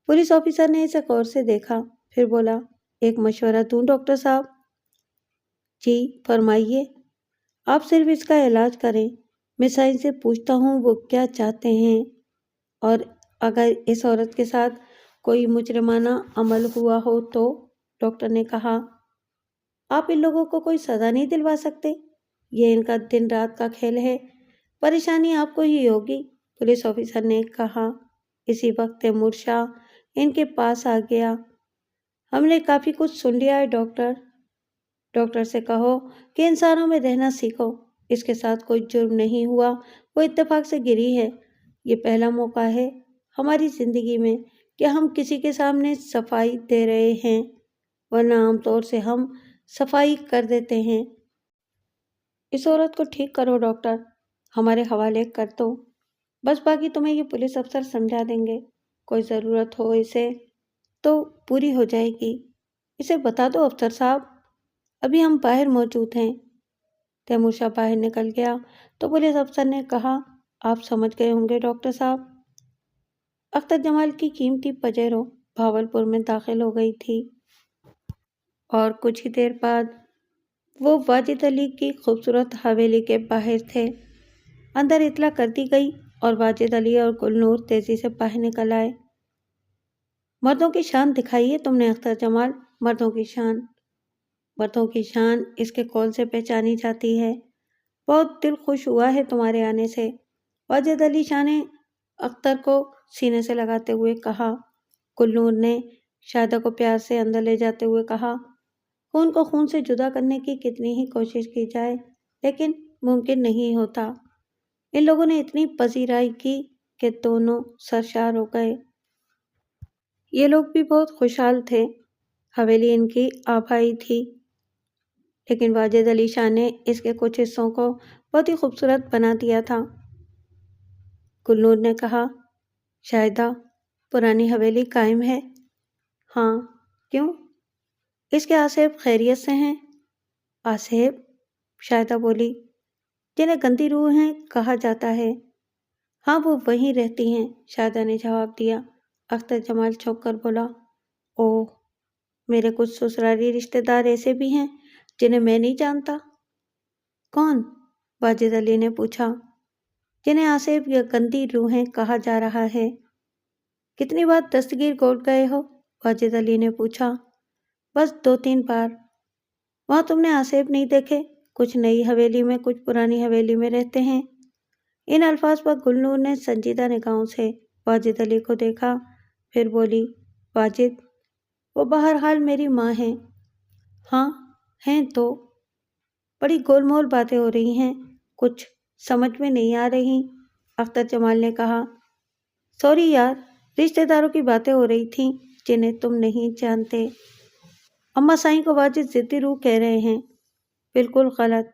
پولیس آفیسر نے اسے غور سے دیکھا، پھر بولا، ایک مشورہ دوں ڈاکٹر صاحب؟ جی فرمائیے۔ آپ صرف اس کا علاج کریں، میں سائن سے پوچھتا ہوں وہ کیا چاہتے ہیں، اور اگر اس عورت کے ساتھ کوئی مجرمانہ عمل ہوا ہو تو؟ ڈاکٹر نے کہا۔ آپ ان لوگوں کو کوئی سزا نہیں دلوا سکتے، یہ ان کا دن رات کا کھیل ہے، پریشانی آپ کو ہی ہوگی، پولیس آفیسر نے کہا۔ اسی وقت تیمور شاہ ان کے پاس آ گیا۔ ہم نے کافی کچھ سن لیا ہے ڈاکٹر۔ ڈاکٹر سے کہو کہ انسانوں میں رہنا سیکھو، اس کے ساتھ کوئی جرم نہیں ہوا، وہ اتفاق سے گری ہے۔ یہ پہلا موقع ہے ہماری زندگی میں کہ ہم کسی کے سامنے صفائی دے رہے ہیں، ورنہ عام طور سے ہم صفائی کر دیتے ہیں۔ اس عورت کو ٹھیک کرو ڈاکٹر، ہمارے حوالے کر دو، بس باقی تمہیں یہ پولیس افسر سمجھا دیں گے، کوئی ضرورت ہو اسے تو پوری ہو جائے گی۔ اسے بتا دو افسر صاحب، ابھی ہم باہر موجود ہیں۔ تیمور شاہ باہر نکل گیا تو پولیس افسر نے کہا، آپ سمجھ گئے ہوں گے ڈاکٹر صاحب۔ اختر جمال کی قیمتی پجیرو بھاولپور میں داخل ہو گئی تھی اور کچھ ہی دیر بعد وہ واجد علی کی خوبصورت حویلی کے باہر تھے۔ اندر اطلاع کر دی گئی اور واجد علی اور گلنور تیزی سے باہر نکل آئے۔ مردوں کی شان دکھائی ہے تم نے اختر جمال، مردوں کی شان۔ مردوں کی شان اس کے قول سے پہچانی جاتی ہے۔ بہت دل خوش ہوا ہے تمہارے آنے سے، واجد علی شاہ نے اختر کو سینے سے لگاتے ہوئے کہا۔ گلنور نے شاہدہ کو پیار سے اندر لے جاتے ہوئے کہا، خون کو خون سے جدا کرنے کی کتنی ہی کوشش کی جائے لیکن ممکن نہیں ہوتا۔ ان لوگوں نے اتنی پذیرائی کی کہ دونوں سرشار ہو گئے۔ یہ لوگ بھی بہت خوشحال تھے، حویلی ان کی آبائی تھی، لیکن واجد علی شاہ نے اس کے کچھ حصوں کو بہت ہی خوبصورت بنا دیا تھا۔ گلنور نے کہا، شاہدہ پرانی حویلی قائم ہے؟ ہاں، کیوں؟ اس کے آصحاب خیریت سے ہیں؟ آصحاب؟ شاہدہ بولی، جنہیں گندی روح ہیں کہا جاتا ہے۔ ہاں وہ وہیں رہتی ہیں، شاہدہ نے جواب دیا۔ اختر جمال چونک کر بولا، اوہ، میرے کچھ سسرالی رشتہ دار ایسے بھی ہیں جنہیں میں نہیں جانتا۔ کون؟ واجد علی نے پوچھا۔ جنہیں آصف یا گندی روحیں کہا جا رہا ہے۔ کتنی بار دستگیر کوٹ گئے ہو؟ واجد علی نے پوچھا۔ بس 2-3 بار۔ وہاں تم نے آصف نہیں دیکھے؟ کچھ نئی حویلی میں، کچھ پرانی حویلی میں رہتے ہیں۔ ان الفاظ پر گلنور نے سنجیدہ نگاہوں سے واجد علی کو دیکھا، پھر بولی، واجد، وہ بہرحال میری ماں ہیں۔ ہاں ہیں تو؟ بڑی گول مول باتیں ہو رہی ہیں، کچھ سمجھ میں نہیں آ رہی، اختر جمال نے کہا۔ سوری یار، رشتہ داروں کی باتیں ہو رہی تھیں جنہیں تم نہیں جانتے۔ اماں سائیں کو واجد ضدی روح کہہ رہے ہیں۔ بالکل غلط،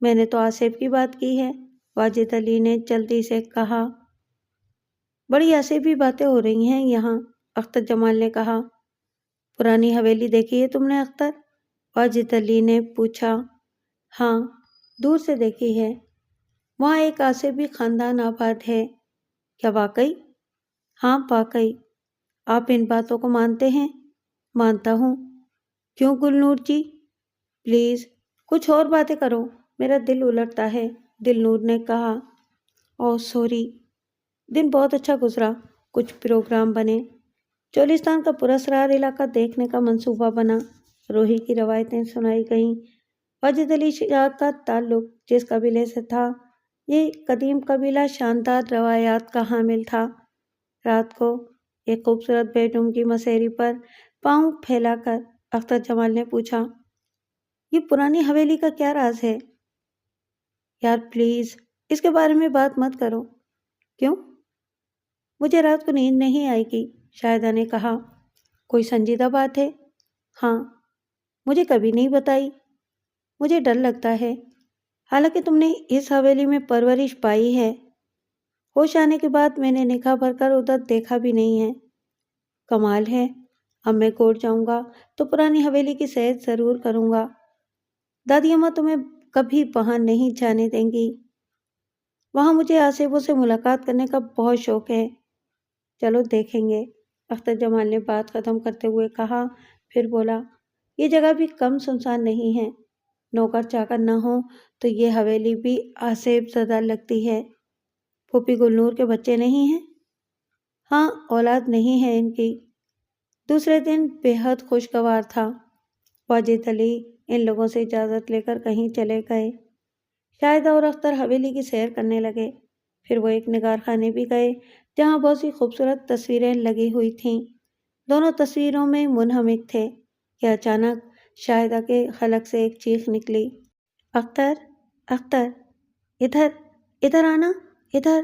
میں نے تو آصف کی بات کی ہے، واجد علی نے جلدی سے کہا۔ بڑی آصفی باتیں ہو رہی ہیں یہاں، اختر جمال نے کہا۔ پرانی حویلی دیکھی ہے تم نے اختر؟ واجد علی نے پوچھا۔ ہاں، دور سے دیکھی ہے۔ وہاں ایک آصفی خاندان آباد ہے۔ کیا واقعی؟ ہاں واقعی۔ آپ ان باتوں کو مانتے ہیں؟ مانتا ہوں۔ کیوں گلنور جی؟ پلیز کچھ اور باتیں کرو، میرا دل الٹتا ہے، دلنور نے کہا۔ اوہ سوری۔ دن بہت اچھا گزرا، کچھ پروگرام بنے، چولستان کا پراسرار علاقہ دیکھنے کا منصوبہ بنا، روہی کی روایتیں سنائی گئیں۔ واجد علی شاہ کا تعلق جس قبیلے سے تھا، یہ قدیم قبیلہ شاندار روایات کا حامل تھا۔ رات کو ایک خوبصورت بیڈ روم کی مسیری پر پاؤں پھیلا کر اختر جمال نے پوچھا، یہ پرانی حویلی کا کیا راز ہے؟ یار پلیز اس کے بارے میں بات مت کرو۔ کیوں؟ مجھے رات کو نیند نہیں آئے گی، شاہدہ نے کہا۔ کوئی سنجیدہ بات ہے؟ ہاں، مجھے کبھی نہیں بتائی۔ مجھے ڈر لگتا ہے، حالانکہ تم نے اس حویلی میں پرورش پائی ہے۔ ہوش آنے کے بعد میں نے نگاہ بھر کر ادھر دیکھا بھی نہیں ہے۔ کمال ہے، اب میں کوٹ جاؤں گا تو پرانی حویلی کی سیر ضرور کروں گا۔ دادی اماں تمہیں کبھی وہاں نہیں جانے دیں گی۔ وہاں مجھے آصفوں سے ملاقات کرنے کا بہت شوق ہے۔ چلو دیکھیں گے، اختر جمال نے بات ختم کرتے ہوئے کہا، پھر بولا، یہ جگہ بھی کم سنسان نہیں ہے۔ نوکر چاکر نہ ہو تو یہ حویلی بھی آصف زدہ لگتی ہے۔ پھوپھی گلنور کے بچے نہیں ہیں؟ ہاں، اولاد نہیں ہے ان کی۔ دوسرے دن بے حد خوشگوار تھا۔ واجد علی ان لوگوں سے اجازت لے کر کہیں چلے گئے۔ شاہدہ اور اختر حویلی کی سیر کرنے لگے۔ پھر وہ ایک نگار خانے بھی گئے جہاں بہت سی خوبصورت تصویریں لگی ہوئی تھیں۔ دونوں تصویروں میں منہمک تھے کہ اچانک شاہدہ کے حلق سے ایک چیخ نکلی، اختر، اختر، ادھر، ادھر آنا، ادھر۔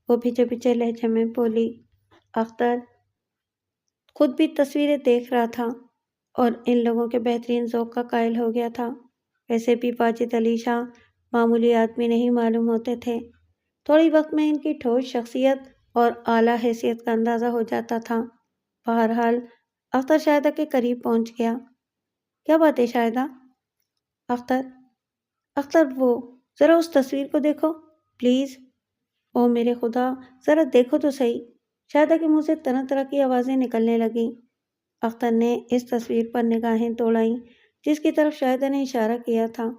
وہ پیچھے پیچھے لہجے میں بولی۔ اختر خود بھی تصویریں دیکھ رہا تھا اور ان لوگوں کے بہترین ذوق کا قائل ہو گیا تھا۔ ویسے بھی واجد علی شاہ معمولی آدمی نہیں معلوم ہوتے تھے۔ تھوڑی وقت میں ان کی ٹھوس شخصیت اور اعلیٰ حیثیت کا اندازہ ہو جاتا تھا۔ بہرحال اختر شاہدہ کے قریب پہنچ گیا۔ کیا بات ہے شاہدہ؟ اختر، اختر وہ ذرا اس تصویر کو دیکھو پلیز۔ او میرے خدا، ذرا دیکھو تو صحیح۔ شاہدہ کے منہ سے طرح طرح کی آوازیں نکلنے لگیں۔ اختر نے اس تصویر پر نگاہیں دوڑائیں جس کی طرف شاہدہ نے اشارہ کیا تھا۔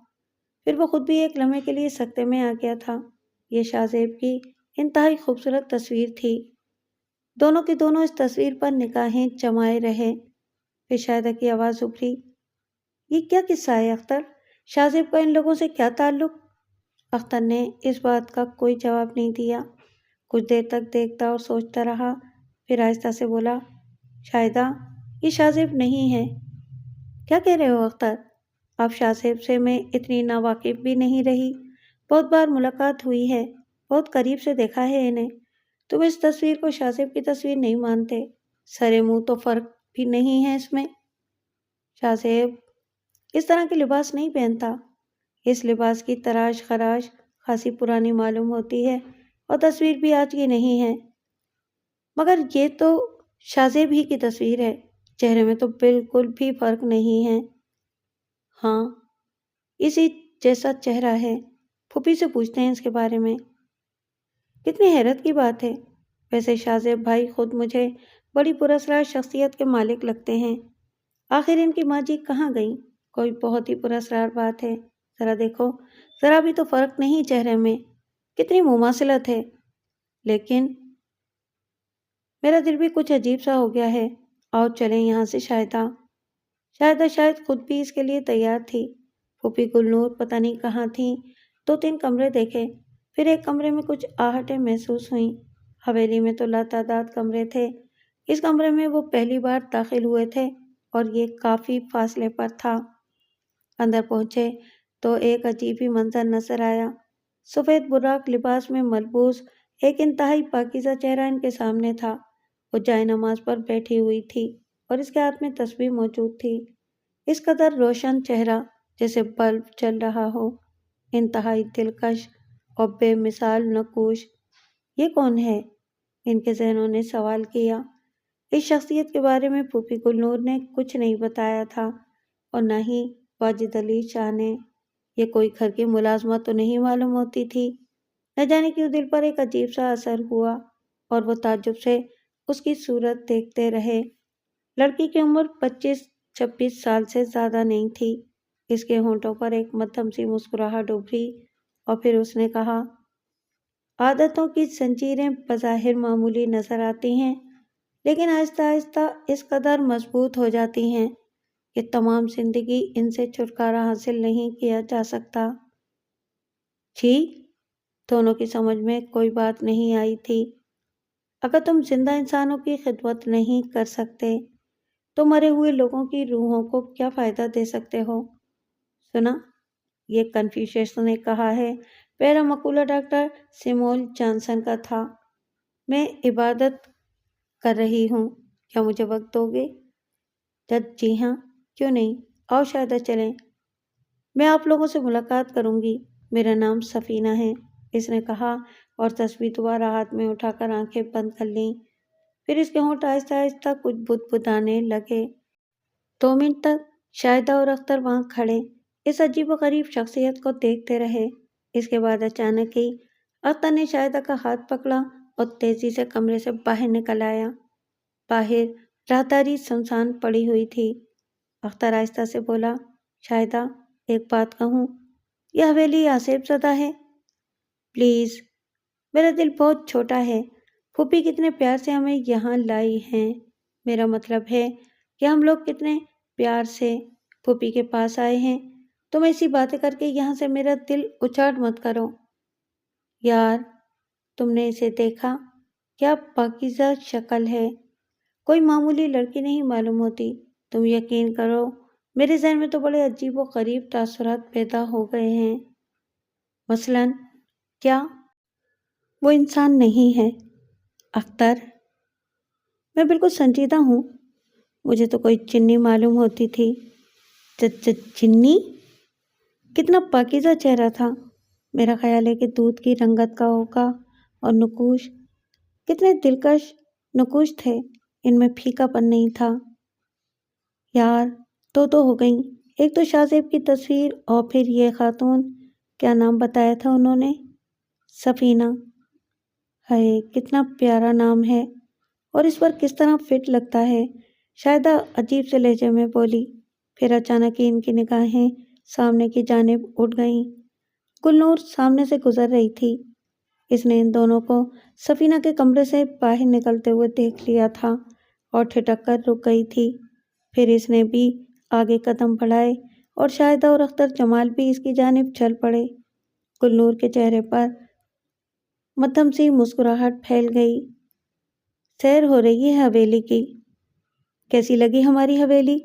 پھر وہ خود بھی ایک لمحے کے لیے سکتے میں آ گیا تھا۔ یہ شاہ زیب کی انتہائی خوبصورت تصویر تھی۔ دونوں کی دونوں اس تصویر پر نگاہیں جمائے رہے۔ پھر شاہدہ کی آواز ابھری، یہ کیا قصہ ہے اختر؟ شاہ زیب کا ان لوگوں سے کیا تعلق؟ اختر نے اس بات کا کوئی جواب نہیں دیا۔ کچھ دیر تک دیکھتا اور سوچتا رہا، پھر آہستہ سے بولا، شاہدہ یہ شاہ زیب نہیں ہے۔ کیا کہہ رہے ہو اختر؟ اب شاہ زیب سے میں اتنی ناواقف بھی نہیں رہی، بہت بار ملاقات ہوئی ہے، بہت قریب سے دیکھا ہے انہیں۔ تم اس تصویر کو شاہ زیب کی تصویر نہیں مانتے، سرے منہ تو فرق بھی نہیں ہے اس میں۔ شاہ زیب اس طرح کے لباس نہیں پہنتا۔ اس لباس کی تراش خراش خاصی پرانی معلوم ہوتی ہے اور تصویر بھی آج کی نہیں ہے۔ مگر یہ تو شاہ زیب ہی کی تصویر ہے، چہرے میں تو بالکل بھی فرق نہیں ہے۔ ہاں، اسی جیسا چہرہ ہے، پھوپھی سے پوچھتے ہیں اس کے بارے میں۔ کتنی حیرت کی بات ہے، ویسے شاہ زیب بھائی خود مجھے بڑی پراسرار شخصیت کے مالک لگتے ہیں۔ آخر ان کی ماں جی کہاں گئیں؟ کوئی بہت ہی پراسرار بات ہے، ذرا دیکھو، ذرا بھی تو فرق نہیں چہرے میں، کتنی مماثلت ہے۔ لیکن میرا دل بھی کچھ عجیب سا ہو گیا ہے، آؤ چلیں یہاں سے شاہدہ۔ شاہدہ شاید خود بھی اس کے لیے تیار تھی۔ پھوپھی گلنور پتہ نہیں کہاں تھیں، 2-3 کمرے دیکھے، پھر ایک کمرے میں کچھ آہٹیں محسوس ہوئیں۔ حویلی میں تو لاتعداد کمرے تھے، اس کمرے میں وہ پہلی بار داخل ہوئے تھے اور یہ کافی فاصلے پر تھا۔ اندر پہنچے تو ایک عجیب ہی منظر نظر آیا۔ سفید براق لباس میں ملبوس ایک انتہائی پاکیزہ چہرہ ان کے سامنے تھا۔ وہ جائے نماز پر بیٹھی ہوئی تھی اور اس کے ہاتھ میں تسبیح موجود تھی۔ اس قدر روشن چہرہ جیسے بلب چل رہا ہو، انتہائی دلکش اور بے مثال نقوش۔ یہ کون ہے؟ ان کے ذہنوں نے سوال کیا۔ اس شخصیت کے بارے میں پھوپھی گلنور نے کچھ نہیں بتایا تھا اور نہ ہی واجد علی شاہ نے۔ یہ کوئی گھر کی ملازمت تو نہیں معلوم ہوتی تھی۔ نہ جانے کیوں دل پر ایک عجیب سا اثر ہوا اور وہ تعجب سے اس کی صورت دیکھتے رہے۔ لڑکی کی عمر 25-26 سال سے زیادہ نہیں تھی۔ اس کے ہونٹوں پر ایک مدھم سی مسکراہٹ ابھری اور پھر اس نے کہا، عادتوں کی زنجیریں بظاہر معمولی نظر آتی ہیں، لیکن آہستہ آہستہ اس قدر مضبوط ہو جاتی ہیں کہ تمام زندگی ان سے چھٹکارا حاصل نہیں کیا جا سکتا۔ جی؟ دونوں کی سمجھ میں کوئی بات نہیں آئی تھی۔ اگر تم زندہ انسانوں کی خدمت نہیں کر سکتے تو مرے ہوئے لوگوں کی روحوں کو کیا فائدہ دے سکتے ہو؟ سنا، یہ کنفیوشس نے کہا ہے۔ پہلا مقولہ ڈاکٹر سیموئل جانسن کا تھا۔ میں عبادت کر رہی ہوں، کیا مجھے وقت دو گے؟ جج، جی ہاں، کیوں نہیں، آؤ شاہدہ چلیں۔ میں آپ لوگوں سے ملاقات کروں گی۔ میرا نام سفینہ ہے، اس نے کہا اور تصویر دوبارہ ہاتھ میں اٹھا کر آنکھیں بند کر لیں۔ پھر اس کے ہونٹ آہستہ آہستہ کچھ بدبدانے لگے۔ 2 منٹ تک شاہدہ اور اختر وہاں کھڑے اس عجیب و غریب شخصیت کو دیکھتے رہے۔ اس کے بعد اچانک ہی اختر نے شاہدہ کا ہاتھ پکڑا اور تیزی سے کمرے سے باہر نکل آیا۔ باہر راہداری سنسان پڑی ہوئی تھی۔ اختر آہستہ سے بولا، شاہدہ ایک بات کہوں، یہ حویلی آصف زدہ ہے؟ پلیز، میرا دل بہت چھوٹا ہے۔ پھوپھی کتنے پیار سے ہمیں یہاں لائی ہیں۔ میرا مطلب ہے کہ ہم لوگ کتنے پیار سے پھوپھی کے پاس آئے ہیں۔ تم ایسی باتیں کر کے یہاں سے میرا دل اچاٹ مت کرو۔ یار، تم نے اسے دیکھا؟ کیا پاکیزہ شکل ہے، کوئی معمولی لڑکی نہیں معلوم ہوتی۔ تم یقین کرو، میرے ذہن میں تو بڑے عجیب و غریب تاثرات پیدا ہو گئے ہیں۔ مثلاً کیا؟ وہ انسان نہیں ہے اختر، میں بالکل سنجیدہ ہوں۔ مجھے تو کوئی چنی معلوم ہوتی تھی۔ چنی؟ کتنا پاکیزہ چہرہ تھا۔ میرا خیال ہے کہ دودھ کی رنگت کا ہوگا، اور نقوش، کتنے دلکش نقوش تھے، ان میں پھیکا پن نہیں تھا۔ یار، دو ہو گئیں، ایک تو شاہ زیب کی تصویر اور پھر یہ خاتون، کیا نام بتایا تھا انہوں نے؟ سفینہ۔ ہائے، کتنا پیارا نام ہے، اور اس پر کس طرح فٹ لگتا ہے، شاہدہ عجیب سے لہجے میں بولی۔ پھر اچانک ہی ان کی نگاہیں سامنے کی جانب اٹھ گئیں۔ گلنور سامنے سے گزر رہی تھی۔ اس نے ان دونوں کو سفینہ کے کمرے سے باہر نکلتے ہوئے دیکھ لیا تھا اور ٹھٹک کر رک گئی تھی۔ پھر اس نے بھی آگے قدم بڑھائے اور شاہدہ اور اختر جمال بھی اس کی جانب چل پڑے۔ گلنور کے چہرے پر مدھم سی مسکراہٹ پھیل گئی۔ سیر ہو رہی ہے حویلی کی، کیسی لگی ہماری حویلی؟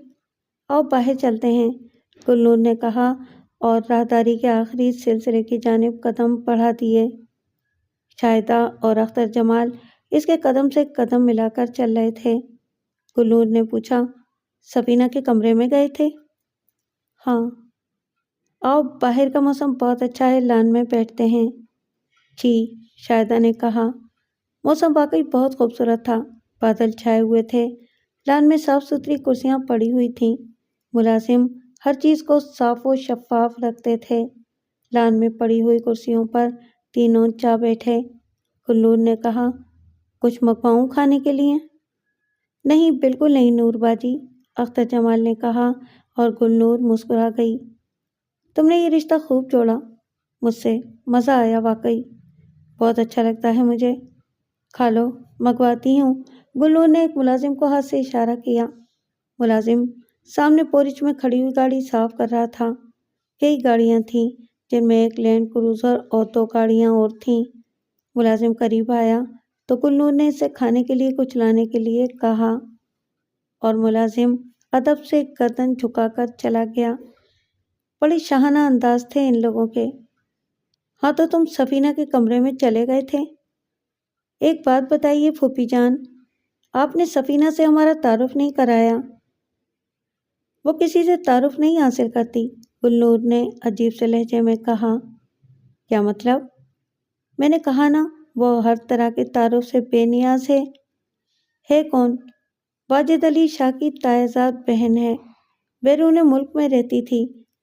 آؤ باہر چلتے ہیں، گلنور نے کہا اور راہداری کے آخری سلسلے کی جانب قدم بڑھا دیے۔ شاہدہ اور اختر جمال اس کے قدم سے قدم ملا کر چل رہے تھے۔ گلنور نے پوچھا، سفینہ کے کمرے میں گئے تھے؟ ہاں۔ آؤ، باہر کا موسم بہت اچھا ہے، لان میں بیٹھتے ہیں۔ جی، شاہدہ نے کہا۔ موسم واقعی بہت خوبصورت تھا، بادل چھائے ہوئے تھے، لان میں صاف ستھری کرسیاں پڑی ہوئی تھیں، ملازم ہر چیز کو صاف و شفاف رکھتے تھے۔ لان میں پڑی ہوئی کرسیوں پر تینوں جا بیٹھے۔ گلنور نے کہا، کچھ منگواؤں کھانے کے لیے؟ نہیں، بالکل نہیں نور باجی، اختر جمال نے کہا اور گلنور مسکرا گئی۔ تم نے یہ رشتہ خوب جوڑا، مجھ سے مزہ آیا واقعی، بہت اچھا لگتا ہے مجھے۔ کھا لو، منگواتی ہوں، گلنور نے ایک ملازم کو ہاتھ سے اشارہ کیا۔ ملازم سامنے پورچ میں کھڑی ہوئی گاڑی صاف کر رہا تھا۔ کئی گاڑیاں تھیں، جن میں ایک لینڈ کروزر اور 2 گاڑیاں اور تھیں۔ ملازم قریب آیا تو گلنور نے اسے کھانے کے لیے کچھ لانے کے لیے کہا اور ملازم ادب سے گردن جھکا کر چلا گیا۔ بڑی شاہانہ انداز تھے ان لوگوں کے۔ ہاں، تو تم سفینہ کے کمرے میں چلے گئے تھے؟ ایک بات بتائیے پھوپھی جان، آپ نے سفینہ سے ہمارا تعارف نہیں کرایا۔ وہ کسی سے تعارف نہیں حاصل کرتی، گلنور نے عجیب سے لہجے میں کہا۔ کیا مطلب؟ میں نے کہا نا، وہ ہر طرح کے تعارف سے بے نیاز ہے۔ ہے کون؟ واجد علی شاہ کی تائیزاد بہن ہے، بیرون ملک میں رہتی تھی،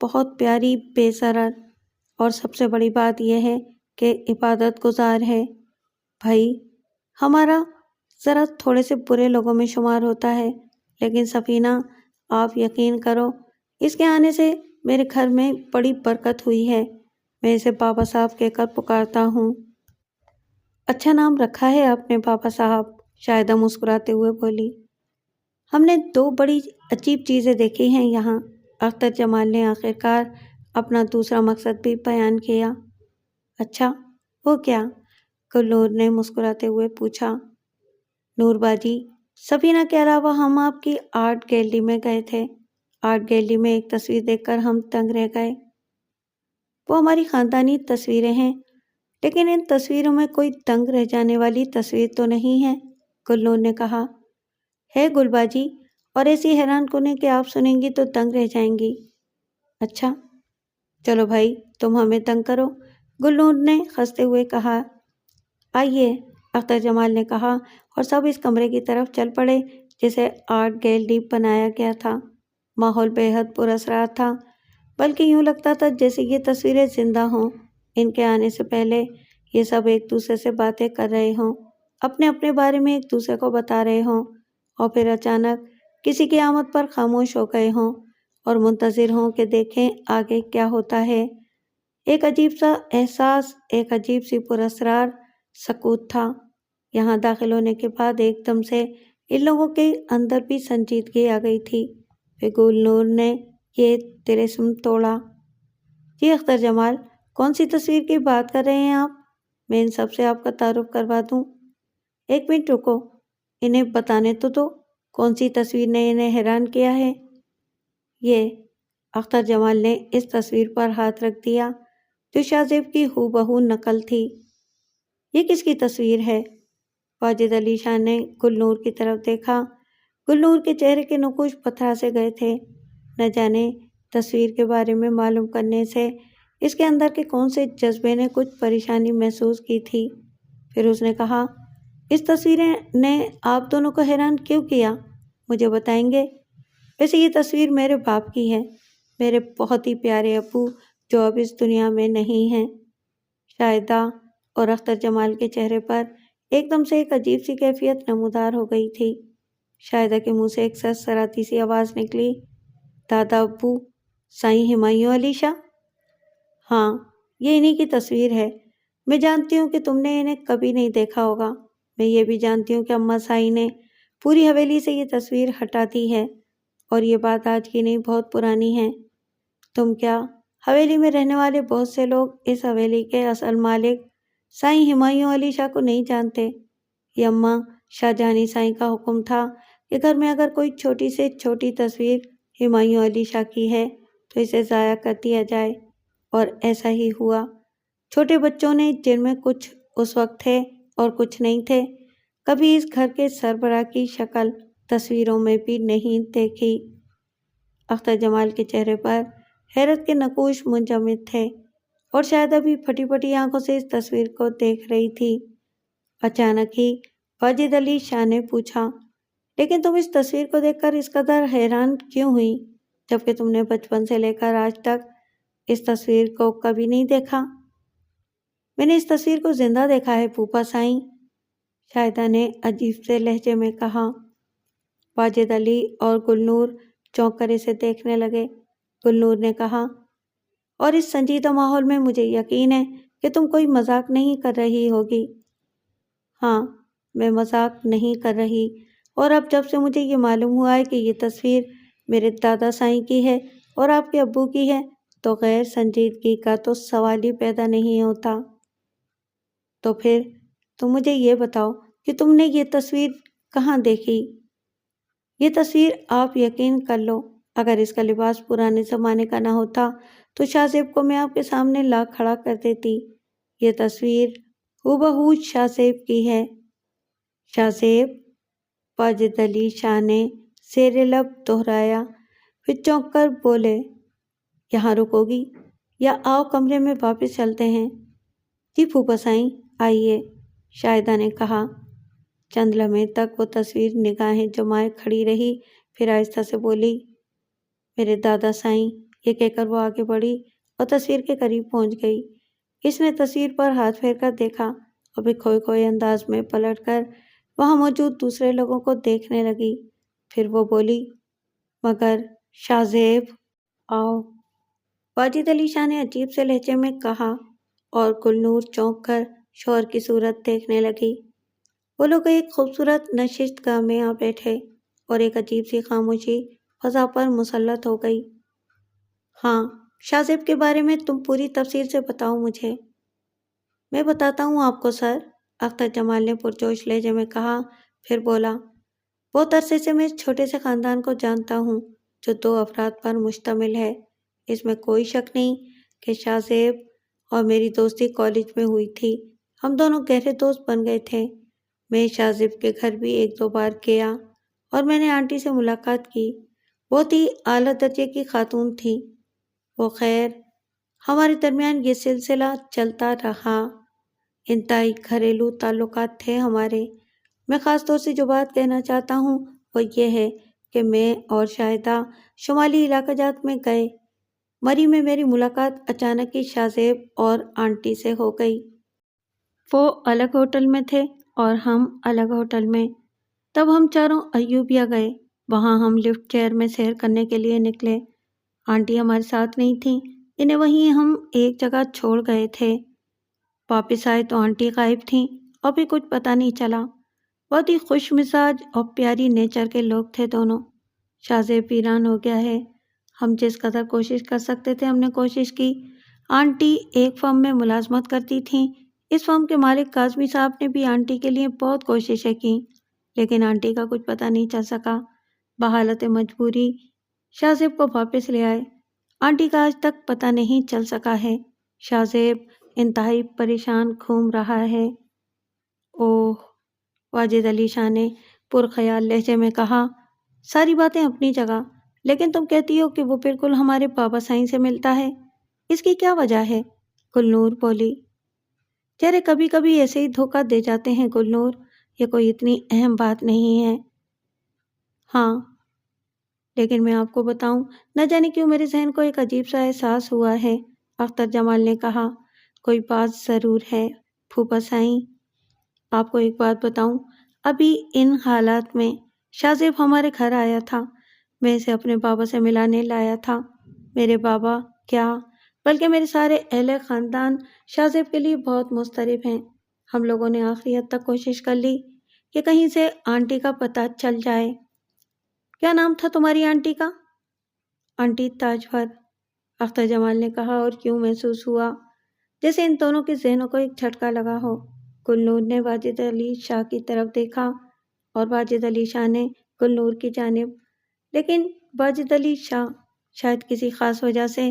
بہت پیاری، بے ضرر، اور سب سے بڑی بات یہ ہے کہ عبادت گزار ہے۔ بھائی، ہمارا ذرا تھوڑے سے برے لوگوں میں شمار ہوتا ہے، لیکن سفینہ، آپ یقین کرو، اس کے آنے سے میرے گھر میں بڑی برکت ہوئی ہے۔ میں اسے بابا صاحب کہہ کر پکارتا ہوں۔ اچھا نام رکھا ہے آپ نے بابا صاحب، شاہدہ مسکراتے ہوئے بولی۔ ہم نے 2 بڑی عجیب چیزیں دیکھی ہیں یہاں۔ اختر جمال نے آخرکار اپنا دوسرا مقصد بھی بیان کیا۔ اچھا، وہ کیا؟ گلنور نے مسکراتے ہوئے پوچھا۔ نور باجی، سفینہ کے علاوہ ہم آپ کی آرٹ گیلری میں گئے تھے۔ آرٹ گیلری میں ایک تصویر دیکھ کر ہم دنگ رہ گئے۔ وہ ہماری خاندانی تصویریں ہیں، لیکن ان تصویروں میں کوئی دنگ رہ جانے والی تصویر تو نہیں ہے، گلنور نے کہا۔ ہے گل باجی، اور ایسی حیران کنیں کہ آپ سنیں گی تو دنگ رہ جائیں گی۔ اچھا، چلو بھائی، تم ہمیں دنگ کرو، گلنور نے ہنستے ہوئے کہا۔ آئیے، اختر جمال نے کہا، اور سب اس کمرے کی طرف چل پڑے جسے آرٹ گیلری بنایا گیا تھا۔ ماحول بے حد پراسرار تھا، بلکہ یوں لگتا تھا جیسے یہ تصویریں زندہ ہوں۔ ان کے آنے سے پہلے یہ سب ایک دوسرے سے باتیں کر رہے ہوں، اپنے اپنے بارے میں ایک دوسرے کو بتا رہے ہوں، اور پھر اچانک کسی کی آمد پر خاموش ہو گئے ہوں اور منتظر ہوں کہ دیکھیں آگے کیا ہوتا ہے۔ ایک عجیب سا احساس، ایک عجیب سی پراسرار سکوت تھا۔ یہاں داخل ہونے کے بعد ایک دم سے ان لوگوں کے اندر بھی سنجیدگی آ گئی تھی۔ پھر گلنور نے یہ طلسم توڑا۔ جی اختر جمال، کون سی تصویر کی بات کر رہے ہیں آپ؟ میں ان سب سے آپ کا تعارف کروا دوں۔ 1 منٹ رکو، انہیں بتانے تو دو، کون سی تصویر نے انہیں حیران کیا ہے؟ یہ اختر جمال نے اس تصویر پر ہاتھ رکھ دیا جو شاہ زیب کی ہو بہو نقل تھی۔ یہ کس کی تصویر ہے؟ واجد علی شاہ نے گلنور کی طرف دیکھا۔ گلنور کے چہرے کے نقوش پتھرا سے گئے تھے۔ نہ جانے تصویر کے بارے میں معلوم کرنے سے اس کے اندر کے کون سے جذبے نے کچھ پریشانی محسوس کی تھی۔ پھر اس نے کہا، اس تصویریں نے آپ دونوں کو حیران کیوں کیا؟ مجھے بتائیں گے؟ ویسے یہ تصویر میرے باپ کی ہے، میرے بہت ہی پیارے ابو جو اب اس دنیا میں نہیں ہیں۔ شاہدہ اور اختر جمال کے چہرے پر ایک دم سے ایک عجیب سی کیفیت نمودار ہو گئی تھی۔ شاہدہ کے منہ سے ایک سرسراتی سی آواز نکلی، دادا ابو، سائیں ہمایوں علی شاہ؟ ہاں، یہ انہی کی تصویر ہے۔ میں جانتی ہوں کہ تم نے انہیں کبھی نہیں دیکھا ہوگا۔ میں یہ بھی جانتی ہوں کہ اماں سائیں نے پوری حویلی سے یہ تصویر ہٹا دی ہے، اور یہ بات آج کی نہیں، بہت پرانی ہے۔ تم کیا حویلی میں رہنے والے بہت سے لوگ اس حویلی کے اصل مالک سائیں ہمایوں علی شاہ کو نہیں جانتے؟ یہ اماں شاہ جہانی سائیں کا حکم تھا کہ گھر میں اگر کوئی چھوٹی سے چھوٹی تصویر ہمایوں علی شاہ کی ہے تو اسے ضائع کر دیا جائے، اور ایسا ہی ہوا۔ چھوٹے بچوں نے، جن میں کچھ اس وقت تھے اور کچھ نہیں تھے، کبھی اس گھر کے سربراہ کی شکل تصویروں میں بھی نہیں دیکھی۔ اختر جمال کے چہرے پر حیرت کے نقوش منجمد تھے، اور شاید ابھی پھٹی پھٹی آنکھوں سے اس تصویر کو دیکھ رہی تھی۔ اچانک ہی واجد علی شاہ نے پوچھا، لیکن تم اس تصویر کو دیکھ کر اس قدر حیران کیوں ہوئی، جبکہ تم نے بچپن سے لے کر آج تک اس تصویر کو کبھی نہیں دیکھا؟ میں نے اس تصویر کو زندہ دیکھا ہے پھوپھا سائیں، شاہدہ نے عجیب سے لہجے میں کہا۔ واجد علی اور گلنور چونک کر اسے دیکھنے لگے۔ گلنور نے کہا، اور اس سنجیدہ ماحول میں مجھے یقین ہے کہ تم کوئی مذاق نہیں کر رہی ہوگی۔ ہاں، میں مذاق نہیں کر رہی، اور اب جب سے مجھے یہ معلوم ہوا ہے کہ یہ تصویر میرے دادا سائیں کی ہے اور آپ کے ابو کی ہے، تو غیر سنجیدگی کا تو سوال ہی پیدا نہیں ہوتا۔ تو پھر تم مجھے یہ بتاؤ کہ تم نے یہ تصویر کہاں دیکھی؟ یہ تصویر، آپ یقین کر لو، اگر اس کا لباس پرانے زمانے کا نہ ہوتا تو شاہ زیب کو میں آپ کے سامنے لا کھڑا کر دیتی۔ یہ تصویر ہو بہو شاہ زیب کی ہے۔ شاہ زیب؟ واجد علی شاہ نے زیر لب دہرایا، پھر چونک کر بولے، یہاں رکو گی یا آؤ کمرے میں واپس چلتے ہیں؟ جی پھوپھا سائیں، آئیے، شاہدہ نے کہا۔ چند لمحے تک وہ تصویر نگاہیں جمائے کھڑی رہی، پھر آہستہ سے بولی، میرے دادا سائیں، یہ کہہ کر وہ آگے بڑھی اور تصویر کے قریب پہنچ گئی۔ اس نے تصویر پر ہاتھ پھیر کر دیکھا اور پھر کھوئے کھوئے انداز میں پلٹ کر وہاں موجود دوسرے لوگوں کو دیکھنے لگی۔ پھر وہ بولی، مگر شاہ زیب آؤ۔ واجد علی شاہ نے عجیب سے لہجے میں کہا اور گلنور چونک کر شوہر کی صورت دیکھنے لگی۔ وہ لوگ ایک خوبصورت نشست گاہ میں آ بیٹھے اور ایک عجیب سی خاموشی فضا پر مسلط ہو گئی۔ ہاں، شاہ زیب کے بارے میں تم پوری تفصیل سے بتاؤ مجھے۔ میں بتاتا ہوں آپ کو سر، اختر جمال نے پرجوش لہجے میں کہا، پھر بولا، بہت عرصے سے میں اس چھوٹے سے خاندان کو جانتا ہوں جو 2 افراد پر مشتمل ہے۔ اس میں کوئی شک نہیں کہ شاہ زیب اور میری دوستی کالج میں ہوئی تھی۔ ہم دونوں گہرے دوست بن گئے تھے۔ میں شاہ زیب کے گھر بھی 1-2 بار گیا اور میں نے آنٹی سے ملاقات کی۔ بہت ہی اعلیٰ درجے کی خاتون تھی وہ۔ خیر، ہمارے درمیان یہ سلسلہ چلتا رہا۔ انتہائی گھریلو تعلقات تھے ہمارے۔ میں خاص طور سے جو بات کہنا چاہتا ہوں وہ یہ ہے کہ میں اور شاہدہ شمالی علاقہ جات میں گئے۔ مری میں میری ملاقات اچانک ہی شاہ زیب اور آنٹی سے ہو گئی۔ وہ الگ ہوٹل میں تھے اور ہم الگ ہوٹل میں۔ تب ہم چاروں ایوبیا گئے۔ وہاں ہم لفٹ چیئر میں سیر کرنے کے لیے نکلے۔ آنٹی ہمارے ساتھ نہیں تھیں، انہیں وہیں ہم ایک جگہ چھوڑ گئے تھے۔ واپس آئے تو آنٹی غائب تھیں اور بھی کچھ پتہ نہیں چلا۔ بہت ہی خوش مزاج اور پیاری نیچر کے لوگ تھے دونوں۔ شاہ زیب ویران ہو گیا ہے۔ ہم جس قدر کوشش کر سکتے تھے ہم نے کوشش کی۔ آنٹی ایک فرم میں ملازمت کرتی تھیں۔ اس فرم کے مالک کاظمی صاحب نے بھی آنٹی کے لیے بہت کوششیں کیں، لیکن آنٹی کا کچھ پتہ نہیں چل سکا۔ بحالت مجبوری شاہ زیب کو واپس لے آئے۔ آنٹی کا آج تک پتہ نہیں چل سکا ہے۔ شاہ زیب انتہائی پریشان گھوم رہا ہے۔ اوہ، واجد علی شاہ نے پرخیال لہجے میں کہا، ساری باتیں اپنی جگہ، لیکن تم کہتی ہو کہ وہ بالکل ہمارے بابا سائیں سے ملتا ہے۔ اس کی کیا وجہ ہے؟ گلنور بولی۔ چہرے کبھی کبھی ایسے ہی دھوکہ دے جاتے ہیں گلنور، یہ کوئی اتنی اہم بات نہیں ہے۔ ہاں، لیکن میں آپ کو بتاؤں، نہ جانے کیوں میرے ذہن کو ایک عجیب سا احساس ہوا ہے۔ اختر جمال نے کہا، کوئی بات ضرور ہے پھوپھا سائیں۔ آپ کو ایک بات بتاؤں، ابھی ان حالات میں شاہ زیب ہمارے گھر آیا تھا۔ میں اسے اپنے بابا سے ملانے لایا تھا۔ میرے بابا کیا، بلکہ میرے سارے اہل خاندان شاہ زیب کے لیے بہت مضطرب ہیں۔ ہم لوگوں نے آخری حد تک کوشش کر لی کہ کہیں سے آنٹی کا پتہ چل جائے۔ کیا نام تھا تمہاری آنٹی کا؟ آنٹی تاجور، اختر جمال نے کہا، اور یوں محسوس ہوا جیسے ان دونوں کے ذہنوں کو ایک جھٹکا لگا ہو۔ گلنور نے واجد علی شاہ کی طرف دیکھا اور واجد علی شاہ نے گلنور کی جانب، لیکن واجد علی شاہ شاید کسی خاص وجہ سے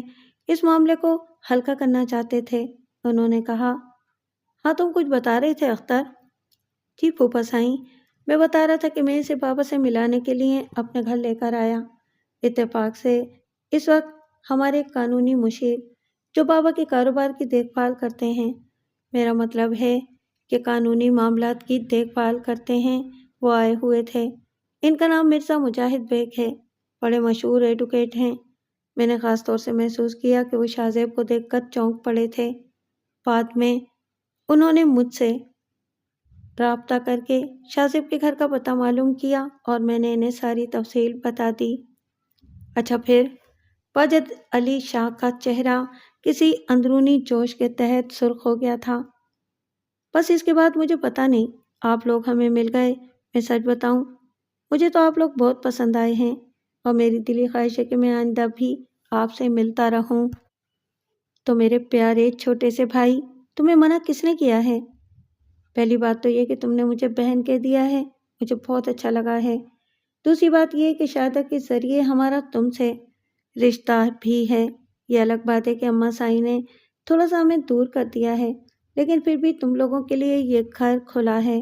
اس معاملے کو ہلکا کرنا چاہتے تھے۔ انہوں نے کہا، ہاں تم کچھ بتا رہے تھے اختر؟ جی پھوپھا سائیں، میں بتا رہا تھا کہ میں اسے بابا سے ملانے کے لیے اپنے گھر لے کر آیا۔ اتفاق سے اس وقت ہمارے قانونی مشیر جو بابا کے کاروبار کی دیکھ بھال کرتے ہیں، میرا مطلب ہے کہ قانونی معاملات کی دیکھ بھال کرتے ہیں، وہ آئے ہوئے تھے۔ ان کا نام مرزا مجاہد بیگ ہے، بڑے مشہور ایڈوکیٹ ہیں۔ میں نے خاص طور سے محسوس کیا کہ وہ شاہ زیب کو دیکھ کر چونک پڑے تھے۔ بعد میں انہوں نے مجھ سے رابطہ کر کے شاہ زیب کے گھر کا پتہ معلوم کیا اور میں نے انہیں ساری تفصیل بتا دی۔ اچھا پھر؟ واجد علی شاہ کا چہرہ کسی اندرونی جوش کے تحت سرخ ہو گیا تھا۔ بس اس کے بعد مجھے پتہ نہیں، آپ لوگ ہمیں مل گئے۔ میں سچ بتاؤں، مجھے تو آپ لوگ بہت پسند آئے ہیں اور میری دلی خواہش ہے کہ میں آئندہ بھی آپ سے ملتا رہوں۔ تو میرے پیارے چھوٹے سے بھائی، تمہیں منع کس نے کیا ہے؟ پہلی بات تو یہ کہ تم نے مجھے بہن کہہ دیا ہے، مجھے بہت اچھا لگا ہے۔ دوسری بات یہ کہ شاہدہ کے ذریعے ہمارا تم سے رشتہ بھی ہے۔ یہ الگ بات ہے کہ اماں سائیں نے تھوڑا سا ہمیں دور کر دیا ہے، لیکن پھر بھی تم لوگوں کے لیے یہ گھر کھلا ہے،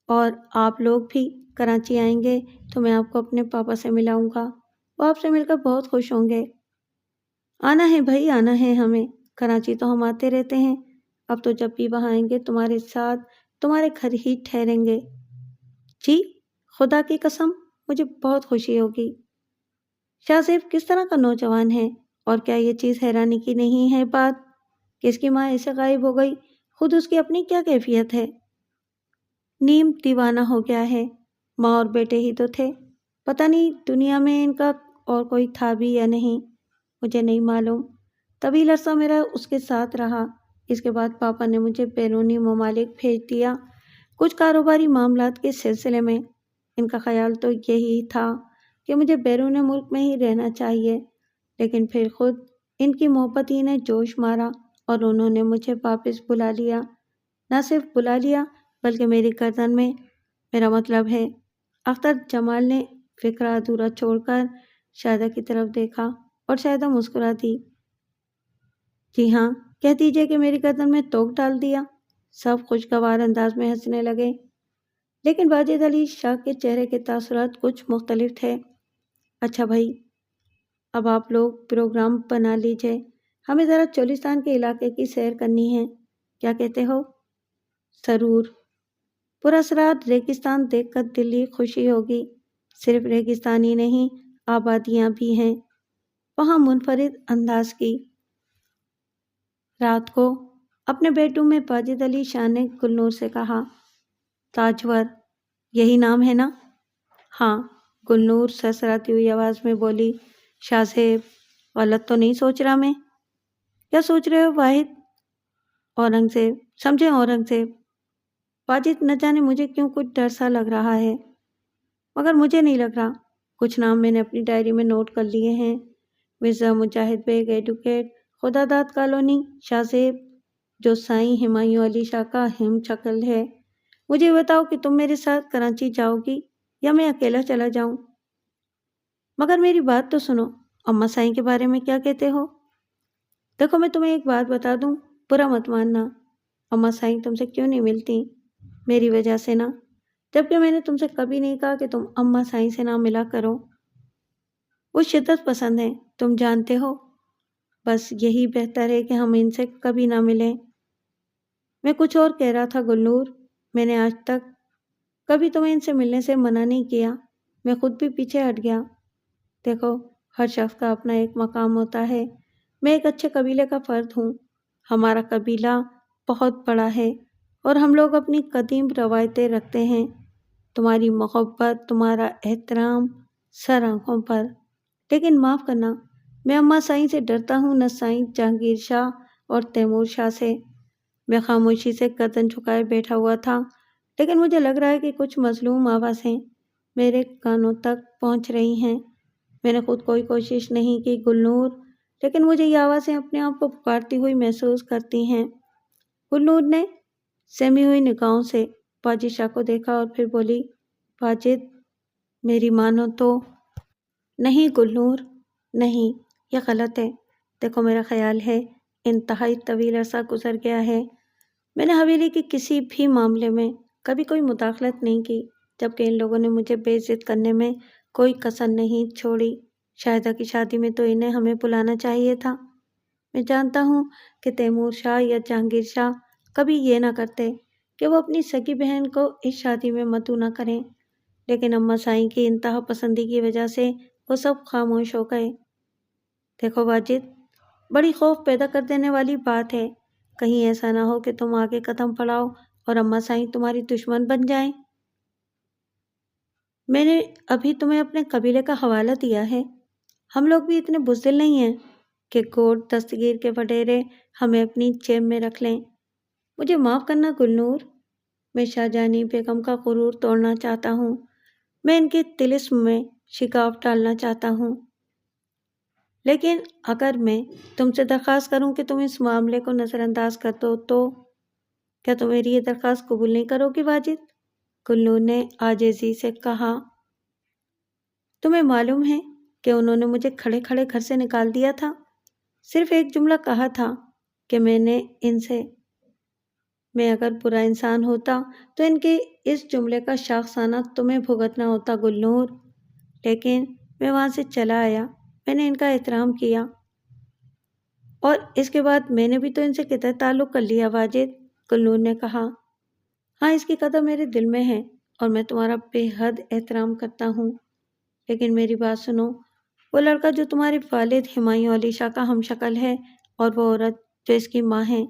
اور آپ لوگ بھی کراچی آئیں گے تو میں آپ کو اپنے پاپا سے ملاؤں گا۔ وہ آپ سے مل کر بہت خوش ہوں گے۔ آنا ہے بھائی، آنا ہے ہمیں، کراچی تو ہم آتے رہتے ہیں۔ اب تو جب بھی وہاں آئیں گے تمہارے ساتھ تمہارے گھر ہی ٹھہریں گے۔ جی خدا کی قسم، مجھے بہت خوشی ہوگی۔ شاہ زیب کس طرح کا نوجوان ہے، اور کیا یہ چیز حیرانی کی نہیں ہے بات کہ اس کی ماں ایسے غائب ہو گئی؟ خود اس کی اپنی کیا کیفیت ہے؟ نیم دیوانہ ہو گیا ہے، ماں اور بیٹے ہی تو تھے، پتہ نہیں دنیا میں ان کا اور کوئی تھا بھی یا نہیں، مجھے نہیں معلوم۔ طویل عرصہ میرا اس کے ساتھ رہا، اس کے بعد پاپا نے مجھے بیرونی ممالک بھیج دیا، کچھ کاروباری معاملات کے سلسلے میں۔ ان کا خیال تو یہی تھا کہ مجھے بیرون ملک میں ہی رہنا چاہیے، لیکن پھر خود ان کی محبت ہی نے جوش مارا اور انہوں نے مجھے واپس بلا لیا۔ نہ صرف بلا لیا بلکہ میری گردن میں، میرا مطلب ہے۔ اختر جمال نے فکرہ ادھورا چھوڑ کر شاہدہ کی طرف دیکھا اور شاہدہ مسکرا دی۔ جی ہاں، کہہ دیجیے کہ میری گردن میں توک ڈال دیا۔ سب خوشگوار انداز میں ہنسنے لگے، لیکن واجد علی شاہ کے چہرے کے تاثرات کچھ مختلف تھے۔ اچھا بھائی، اب آپ لوگ پروگرام بنا لیجئے، ہمیں ذرا چولستان کے علاقے کی سیر کرنی ہے، کیا کہتے ہو؟ ضرور، پراسرار ریگستان دیکھ کر دلی خوشی ہوگی۔ صرف ریگستان ہی نہیں، آبادیاں بھی ہیں وہاں منفرد انداز کی۔ رات کو اپنے بیڈ روم میں واجد علی شاہ نے گلنور سے کہا، تاجور یہی نام ہے نا؟ ہاں، گلنور سرسراتی ہوئی آواز میں بولی۔ شاہ زیب، غلط تو نہیں سوچ رہا میں؟ کیا سوچ رہے ہو واحد؟ اورنگزیب، سمجھے اورنگزیب۔ واجد، نہ جانے مجھے کیوں کچھ ڈر سا لگ رہا ہے، مگر مجھے نہیں لگ رہا۔ کچھ نام میں نے اپنی ڈائری میں نوٹ کر لیے ہیں: مرزا مجاہد بیگ ایڈوکیٹ، خدا داد کالونی، شاہ زیب جو سائیں ہمایوں علی شاہ کا ہم شکل ہے۔ مجھے بتاؤ کہ تم میرے ساتھ کراچی جاؤ گی یا میں اکیلا چلا جاؤں؟ مگر میری بات تو سنو، اماں سائیں کے بارے میں کیا کہتے ہو؟ دیکھو میں تمہیں ایک بات بتا دوں، برا مت ماننا، اماں سائیں تم سے کیوں نہیں ملتی؟ میری وجہ سے نا، جبکہ میں نے تم سے کبھی نہیں کہا کہ تم اماں سائیں سے نہ ملا کرو۔ وہ شدت پسند ہیں، تم جانتے ہو، بس یہی بہتر ہے کہ ہم ان سے کبھی نہ ملیں۔ میں کچھ اور کہہ رہا تھا گلنور، میں نے آج تک کبھی تمہیں ان سے ملنے سے منع نہیں کیا، میں خود بھی پیچھے ہٹ گیا۔ دیکھو، ہر شخص کا اپنا ایک مقام ہوتا ہے، میں ایک اچھے قبیلے کا فرد ہوں، ہمارا قبیلہ بہت بڑا ہے اور ہم لوگ اپنی قدیم روایتیں رکھتے ہیں۔ تمہاری محبت، تمہارا احترام سر آنکھوں پر، لیکن معاف کرنا، میں اماں سائیں سے ڈرتا ہوں، نہ سائیں جہانگیر شاہ اور تیمور شاہ سے۔ میں خاموشی سے گردن جھکائے بیٹھا ہوا تھا، لیکن مجھے لگ رہا ہے کہ کچھ مظلوم آوازیں میرے کانوں تک پہنچ رہی ہیں۔ میں نے خود کوئی کوشش نہیں کی گلنور، لیکن مجھے یہ آوازیں اپنے آپ کو پکارتی ہوئی محسوس کرتی ہیں۔ گلنور نے سہمی ہوئی نگاہوں سے واجد شاہ کو دیکھا اور پھر بولی، واجد میری مانو تو۔ نہیں گلنور، نہیں، یہ غلط ہے۔ دیکھو میرا خیال ہے انتہائی طویل عرصہ گزر گیا ہے، میں نے حویلی کے کسی بھی معاملے میں کبھی کوئی مداخلت نہیں کی، جبکہ ان لوگوں نے مجھے بے عزت کرنے میں کوئی کسر نہیں چھوڑی۔ شاہدہ کی شادی میں تو انہیں ہمیں بلانا چاہیے تھا۔ میں جانتا ہوں کہ تیمور شاہ یا جہانگیر شاہ کبھی یہ نہ کرتے کہ وہ اپنی سگی بہن کو اس شادی میں مدعو نہ کریں، لیکن اماں سائیں کی انتہا پسندی کی وجہ سے وہ سب خاموش ہو گئے۔ دیکھو واجد، بڑی خوف پیدا کر دینے والی بات ہے، کہیں ایسا نہ ہو کہ تم آگے قدم بڑھاؤ اور اماں سائیں تمہاری دشمن بن جائیں۔ میں نے ابھی تمہیں اپنے قبیلے کا حوالہ دیا ہے، ہم لوگ بھی اتنے بزدل نہیں ہیں کہ کوٹ دستگیر کے وڈیرے ہمیں اپنی جیب میں رکھ لیں۔ مجھے معاف کرنا گلنور، میں شاہ جہانی بیگم کا غرور توڑنا چاہتا ہوں، میں ان کے طلسم میں شگاف ڈالنا چاہتا ہوں، لیکن اگر میں تم سے درخواست کروں کہ تم اس معاملے کو نظر انداز کر دو تو کیا تم میری یہ درخواست قبول نہیں کرو گی واجد؟ گلنور نے عاجزی سے کہا۔ تمہیں معلوم ہے کہ انہوں نے مجھے کھڑے کھڑے گھر سے نکال دیا تھا، صرف ایک جملہ کہا تھا کہ میں نے ان سے، میں اگر برا انسان ہوتا تو ان کے اس جملے کا شاخسانہ تمہیں بھگتنا ہوتا گلنور، لیکن میں وہاں سے چلا آیا، میں نے ان کا احترام کیا، اور اس کے بعد میں نے بھی تو ان سے قطع تعلق کر لیا واجد، گلنور نے کہا۔ ہاں، اس کی قدر میرے دل میں ہے اور میں تمہارا بے حد احترام کرتا ہوں، لیکن میری بات سنو، وہ لڑکا جو تمہارے والد ہمایوں علی شاہ کا ہم شکل ہے، اور وہ عورت جو اس کی ماں ہے۔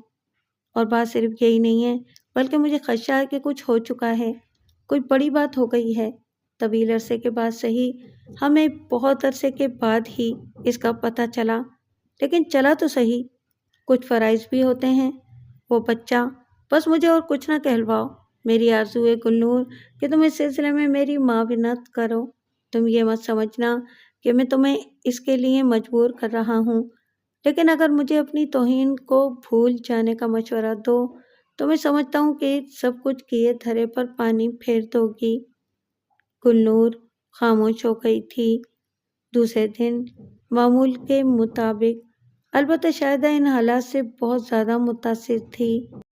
اور بات صرف یہی نہیں ہے، بلکہ مجھے خدشہ ہے کہ کچھ ہو چکا ہے، کوئی بڑی بات ہو گئی ہے۔ طویل عرصے کے بعد صحیح، ہمیں بہت عرصے کے بعد ہی اس کا پتہ چلا، لیکن چلا تو صحیح۔ کچھ فرائض بھی ہوتے ہیں۔ وہ بچہ، بس مجھے اور کچھ نہ کہلواؤ۔ میری آرزو ہے گلنور کہ تم اس سلسلے میں میری معاونت کرو۔ تم یہ مت سمجھنا کہ میں تمہیں اس کے لیے مجبور کر رہا ہوں، لیکن اگر مجھے اپنی توہین کو بھول جانے کا مشورہ دو تو میں سمجھتا ہوں کہ سب کچھ کیے دھرے پر پانی پھیر دو گی۔ گلنور خاموش ہو گئی تھی۔ دوسرے دن معمول کے مطابق، البتہ شاہدہ ان حالات سے بہت زیادہ متاثر تھی۔